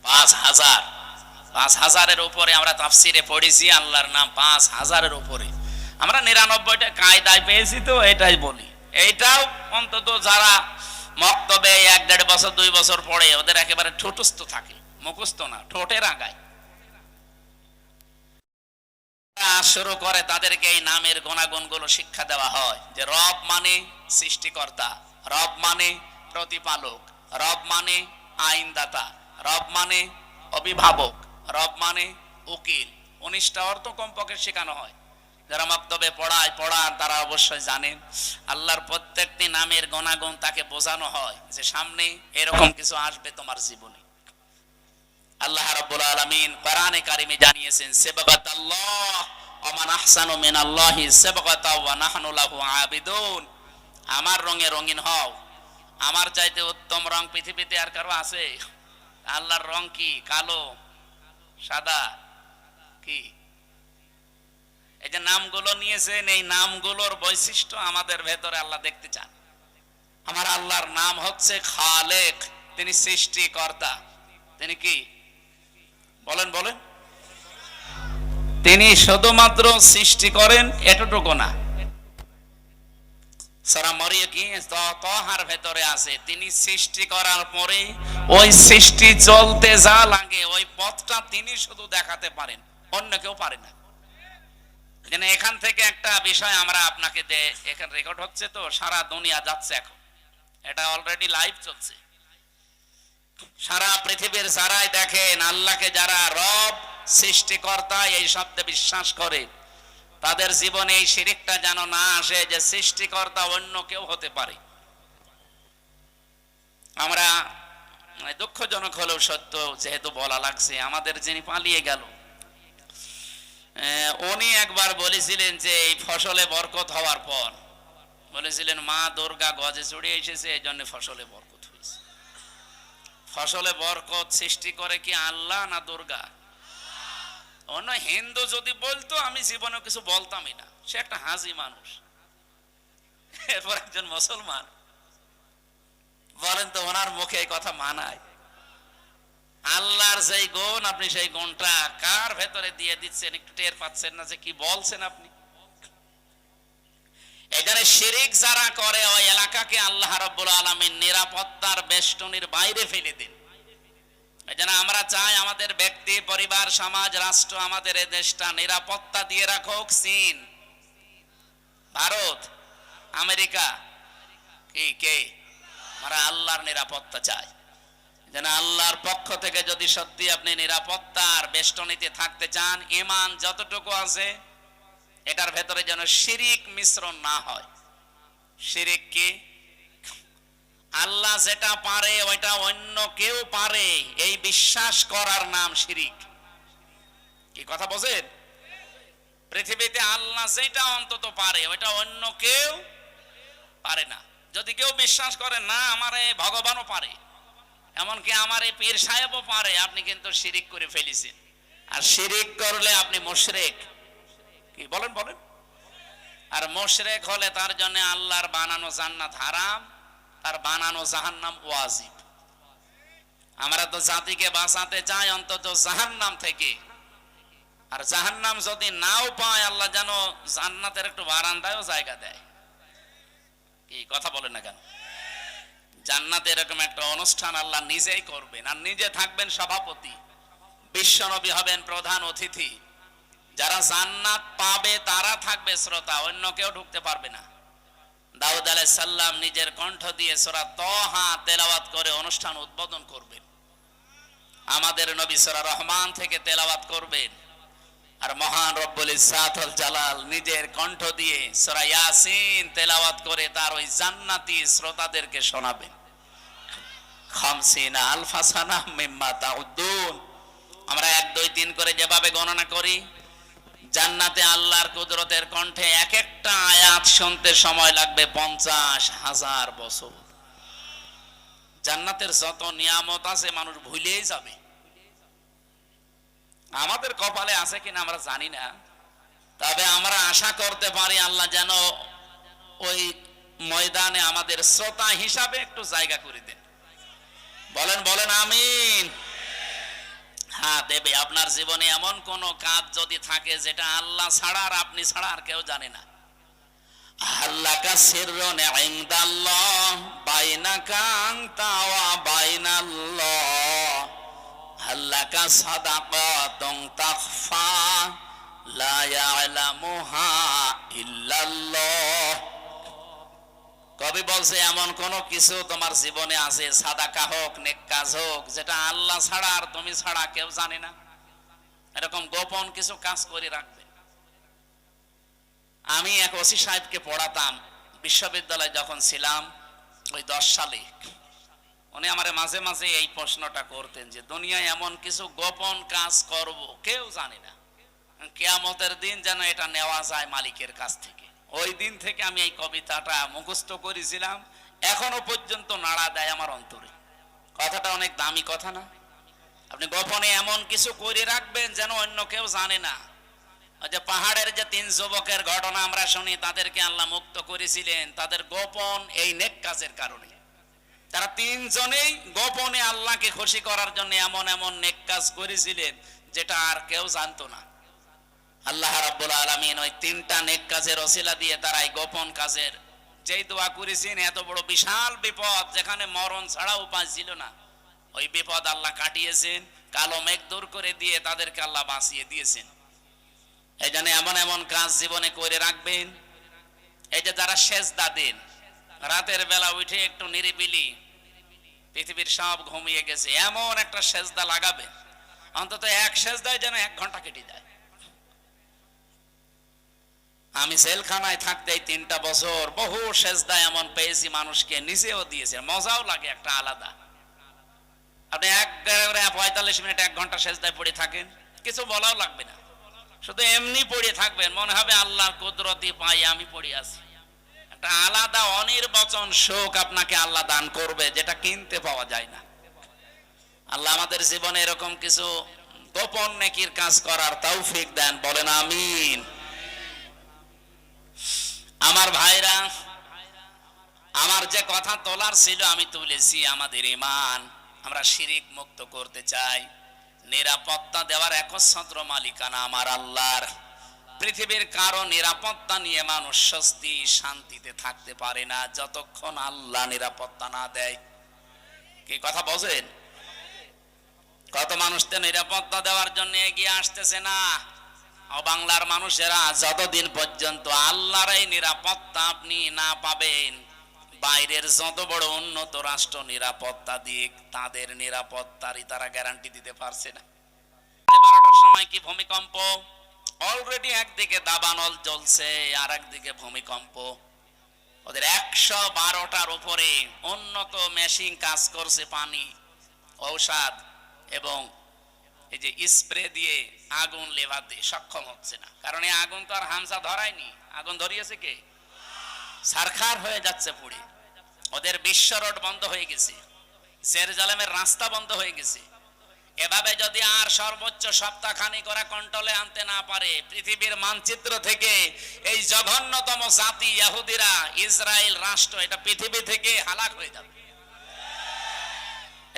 5000। 5000-এর উপরে আমরা তাফসিরে পড়েছি, আল্লাহর নাম 5000-এর উপরে। আমরা 99টা কায়দায় পেয়েছি, তো এটাই বলি। এইটাও অন্তত যারা মক্তবে 1-1.5 বছর 2 বছর পড়ে, ওদের একেবারে ঠোঁটস্থ থাকে, মুখস্থ না, ঠোঁটের আগায়। শুরু করে তাদেরকে এই নামের গুণাগুণগুলো শিক্ষা দেওয়া হয় যে রব মানে সৃষ্টিকর্তা, রব মানে প্রতিপালক, রব মানে আইনদাতা, রব মানে অভিভাবক, রব মানে উকিল। 19টা অর্থ কমপক্ষে শেখানো হয়। যারা মক্তবে পড়ান তারা অবশ্যই জানেন আল্লাহর প্রত্যেকটি নামের গুণাগুণ তাকে বোঝানো হয় যে সামনে এরকম কিছু আসবে তোমার জীবনে। আল্লাহ রাব্বুল আলামিন কোরআনে কারিমে জানিয়েছেন সিবগাতাল্লাহ ওয়া মান আহসানু মিনাল্লাহি সিবগাতা ওয়া নাহনু লাহু আবিদুন। আমার রঙে রঙিন হও, আমার চাইতে উত্তম রং পৃথিবীতে আর কারো আছে? আল্লাহর রং কি? কালো, সাদা, কি? এই যে নামগুলো নিয়েছেন, এই নামগুলোর বৈশিষ্ট্য আমাদের ভেতরে আল্লাহ দেখতে চান। আমার আল্লাহর নাম হচ্ছে খালেক, তিনি সৃষ্টিকর্তা। তিনি কি? বলেন বলেন। তিনি শুধুমাত্র সৃষ্টি করেন এতটুকু না, সূরা মরিয়ম কি তাহার ভেতরে আছে তিনি সৃষ্টি করার পরে ওই সৃষ্টি চলতে যা লাগে ওই পথটা তিনি শুধু দেখাতে পারেন, অন্য কেউ পারে না। এখান থেকে একটা বিষয় আমরা আপনাকে এখানে রেকর্ড হচ্ছে, তো সারা দুনিয়া যাচ্ছে এখন, এটা অলরেডি লাইভ চলছে। সারা পৃথিবীর যারাই দেখেন আল্লাহকে, যারা রব সৃষ্টিকর্তা এই শব্দে বিশ্বাস করে, তাদের জীবনে এই শিরকটা যেন না আসে যে সৃষ্টিকর্তা অন্য কেউ হতে পারে। আমরা দুঃখজনক হলেও সত্য যেহেতু বলা লাগছে, আমাদের যিনি পালিয়ে গেল উনি একবার বলেছিলেন যে এই ফসলে বরকত হওয়ার পর বলেছিলেন মা দুর্গা গজে চড়ে এসেছে, এই জন্য ফসলে বরকত হয়েছে। ফসলে বরকত সৃষ্টি করে কি আল্লাহ না দুর্গা? অন্য হিন্দু যদি বলতো আমি জীবনে কিছু বলতামই না, সে একটা হাজি মানুষ। এরপর একজন মুসলমান বলেন তো ওনার মুখে এই কথা মানায়? আল্লাহর যেই গুণ, আপনি সেই গুণটা কার ভেতরে দিয়ে দিচ্ছেন, একটু টের পাচ্ছেন না যে কি বলছেন আপনি? এখানে শিরিক যারা করে ওই এলাকাকে আল্লাহ রাব্বুল আলামিন নিরাপত্তার বেষ্টনীর বাইরে ফেলে দেন। এজন্য আমরা চাই আমাদের ব্যক্তি, পরিবার, সমাজ, রাষ্ট্র, আমাদের এই দেশটা নিরাপত্তা দিয়ে রাখুক চীন, ভারত, আমেরিকা, কে? আমরা আল্লাহর নিরাপত্তা চাই। যেন আল্লাহর পক্ষ থেকে যদি সত্যি আপনি নিরাপত্তার বেষ্টনীতে থাকতে চান, ঈমান যতটুকু আছে এটার ভেতরে যেন শিরিক মিশ্রণ না হয়। শিরিক কি? আল্লাহ যেটা পারে ওইটা অন্য কেউ পারে, এই বিশ্বাস করার নাম শিরিক। কি কথা বলেন? পৃথিবীতে আল্লাহ যেটা অন্তত পারে ওইটা অন্য কেউ পারে না। যদি কেউ বিশ্বাস করে না আমার ভগবানও পারে, এমনকি আমার এই পীর সাহেবও পারে, আপনি কিন্তু শিরিক করে ফেলেছেন। আর শিরিক করলে আপনি মুশরিক। কি বলেন বলেন? আর মুশরিক হলে তার জন্য আল্লাহর বানানো জান্নাত হারাম, তার বানানো জাহান্নাম ওয়াজিব। আমরা তো জাতিকে বাঁচাতে চাই অন্তত জাহান্নাম থেকে। আর জাহান্নাম যদি নাও পায়, আল্লাহ যেন জান্নাতের একটু বারান্দায়ও জায়গা দেয়। কি কথা বলেন না কেন? জান্নাতে এরকম একটা অনুষ্ঠান আল্লাহ নিজেই করবেন, আর নিজে থাকবেন সভাপতি, বিশ্বনবী হবেন প্রধান অতিথি। যারা জান্নাত পাবে তারা থাকবে শ্রোতা, অন্য কেউ ঢুকতে পারবে না। দাউদ আলাইহিস সালাম নিজের কণ্ঠ দিয়ে সূরা তাহা তেলাওয়াত করে অনুষ্ঠান উদ্বোধন করবেন। আমাদের নবী সূরা রহমান থেকে তেলাওয়াত করবেন। আর মহান রব্বুল ইজ্জাত ওয়াল জালাল নিজের কণ্ঠ দিয়ে সূরা ইয়াসিন তেলাওয়াত করে তার ওই জান্নাতি শ্রোতাদেরকে শোনাবেন। খামসিনা আলফা সানাহ মিম্মা তাউদ্দুন। আমরা 1 2 3 করে যেভাবে গণনা করি, জান্নাতে আল্লাহর কুদরতের কণ্ঠে এক একটা আয়াত শুনতে সময় লাগবে 50,000 বছর। জান্নাতের যত নিয়ামত আছে মানুষ ভুলেই যাবে। আমাদের কপালে আছে কিনা আমরা জানি না, তবে আমরা আশা করতে পারি আল্লাহ যেন ওই ময়দানে আমাদের শ্রোতা হিসাবে একটু জায়গা করে দেন। বলেন বলেন আমিন। হ্যাঁ দেবে। আপনার জীবনে এমন কোন কাজ যদি থাকে যেটা আল্লাহ ছাড়া আর আপনি ছাড়া আর কেউ জানে না, আল্লাহকা সিররুন ইনদাল্লাহ বাইনাকা আনতা ওয়া বাইনাল্লাহ, আল্লাহকা সাদাকাতুন তাখফা লা ইয়ালামুহা ইল্লাল্লাহ। কবি বলছে এমন কোন কিছু তোমার জীবনে আছে, সাদাকা হোক নেক কাজ হোক, যেটা আল্লাহ ছাড়া আর তুমি ছাড়া কেউ জানে না। এরকম গোপন কিছু কাজ করে রাখবে। আমি এক ওসি সাহেবকে পড়াতাম বিশ্ববিদ্যালয়ে যখন ছিলাম, ওই 10 সালে। উনি আমার মাঝে মাঝে এই প্রশ্নটা করতেন যে দুনিয়ায় এমন কিছু গোপন কাজ করব কেউ জানে না, কিয়ামতের দিন যেন এটা নেওয়া যায় মালিকের কাছ থেকে। ওই দিন থেকে আমি এই কবিতাটা মুখস্থ করেছিলাম, এখনো পর্যন্ত নাড়া দেয় আমার অন্তরে। কথাটা অনেক দামি কথা না? আপনি গোপনে এমন কিছু করে রাখবেন যেন অন্য কেউ জানে না। ওই যে পাহাড়ের যে 3 যুবকের ঘটনা আমরা শুনি, তাদেরকে আল্লাহ মুক্ত করেছিলেন তাদের গোপন এই নেক কাজের কারণে। তারা 3 জনেই গোপনে আল্লাহকে খুশি করার জন্য এমন এমন নেক কাজ করেছিলেন যেটা আর কেউ জানতো না। আল্লাহ রাব্বুল আলামিন ওই 3টা নেক কাজের ওসিলা দিয়ে তারা এই গোপন কাজের যেই দোয়া করেছেন, এত বড় বিশাল বিপদ যেখানে মরণ ছাড়া উপায় ছিল না, ওই বিপদ আল্লাহ কাটিয়েছেন, কালো মেঘ দূর করে দিয়ে তাদেরকে আল্লাহ বাঁচিয়ে দিয়েছেন। এই জন্য এমন এমন কাজ জীবনে করে রাখবেন। এই যে যারা সেজদা দেন, রাতের বেলা উঠে একটু নিরিবিলি, পৃথিবীর সব ঘুমিয়ে গেছে, এমন একটা সেজদা লাগাবে, অন্তত এক সেজদায় যেন 1 ঘন্টা কেটে যায়। আমি জেলখানায় থাকতে 3টা বছর বহু সেজদা এমন পেয়েছি, মানুষকে নিজেও দিয়েছে, মজাও লাগে একটা আলাদা। আপনি 45 মিনিট 1 ঘন্টা সেজদায় পড়ে থাকেন, কিছু বলাও লাগবে না, শুধু এমনি পড়ে থাকবেন, মনে হবে আল্লাহর কুদরতি পাই আমি পড়ে আছি। একটা আলাদা অনির্বচন সুখ আপনাকে আল্লাহ দান করবে, যেটা কিনতে পাওয়া যায় না। আল্লাহ আমাদের জীবনে এরকম কিছু গোপন নেকির কাজ করার তৌফিক দেন, বলেন আমিন। আমার ভাইরা, আমার যে কথা তোলার ছিল আমি তুলেছি। আমাদের ঈমান আমরা শিরিক মুক্ত করতে চাই। নিরাপত্তা দেওয়ার একচ্ছত্র মালিকানা আমার আল্লাহর। পৃথিবীর কারো নিরাপত্তা নিয়ে মানুষ স্বস্তি শান্তিতে থাকতে পারে না যতক্ষণ আল্লাহ নিরাপত্তা না দেয়। কি কথা বোঝেন? কত মানুষ তো নিরাপত্তা দেওয়ার জন্য এগিয়ে আসতেছে না। বাংলার মানুষেরা যতদিন পর্যন্ত আল্লাহর এই নিরাপত্তা আপনি না পাবেন, বাইরের যত বড় উন্নত রাষ্ট্র নিরাপত্তা দিক, তাদের নিরাপত্তারই তারা গ্যারান্টি দিতে পারছে না। 12টার সময় কি ভূমিকম্প, অলরেডি একদিকে দাবানল জ্বলছে আর একদিকে ভূমিকম্প। ওদের 112টার উপরে উন্নত মেশিন কাজ করছে, পানি, ঔষধ এবং এই যে স্প্রে দিয়ে আগুন লেভাতে সক্ষম হচ্ছে না। কারণ এই আগুন তো আর হামসা ধরায়নি, আগুন ধরিয়েছে কে? সারখার হয়ে যাচ্ছে পুড়ে। ওদের বিশ্ব রোড বন্ধ হয়ে গেছে, জেরুজালেমের রাস্তা বন্ধ হয়ে গেছে। এভাবে যদি আর সর্বোচ্চ সপ্তাহখানিক ওরা কন্ট্রোলে আনতে না পারে, পৃথিবীর মানচিত্র থেকে এই জঘন্যতম জাতি ইহুদিরা, ইসরায়েল রাষ্ট্র, এটা পৃথিবী থেকে হালাক হয়ে যাবে।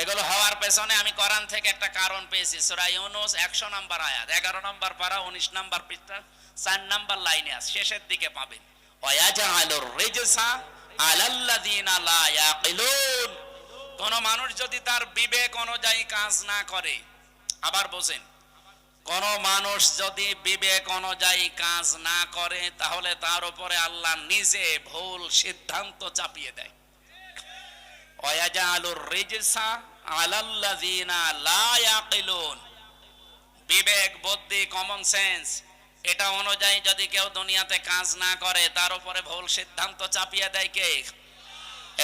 এগুলো হওয়ার পেছনে আমি কোরআন থেকে একটা কারণ পেয়েছি। সূরা ইউনূস 100 নম্বর আয়াত, 11 নম্বর পারা, 19 নম্বর পৃষ্ঠা, 4 নম্বর লাইনে আছে, শেষের দিকে পাবেন। ওয়ায়াজআলুর রিজসা আলাল্লাযিনা লা ইয়াকিলুন। কোন মানুষ যদি তার বিবেক অনুযায়ী কাজ না করে, আবার বোঝেন, কোন মানুষ যদি বিবেক অনুযায়ী কাজ না করে, তাহলে তার উপরে আল্লাহ নিজে ভুল সিদ্ধান্ত চাপিয়ে দেয়। ওয়ায়াজআলুর রিজসা আলাল্লাযিনা লা ইয়াকিলুন। বিবেক, বুদ্ধি, কমন সেন্স, এটা অনুযায়ী যদি কেউ দুনিয়াতে কাজ না করে, তার উপরে ভুল সিদ্ধান্ত চাপিয়ে দেয় কে?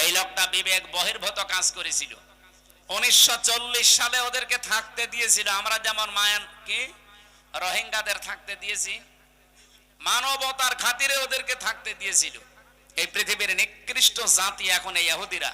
এই লোকটা বিবেক বহির্ভূত কাজ করেছিল। 1940 সালে ওদেরকে থাকতে দিয়েছিল, আমরা যেমন কি রোহিঙ্গাদের থাকতে দিয়েছি, মানবতার খাতিরে ওদেরকে থাকতে দিয়েছিল। এই পৃথিবীর নিকৃষ্ট জাতি এখন এই ইহুদিরা।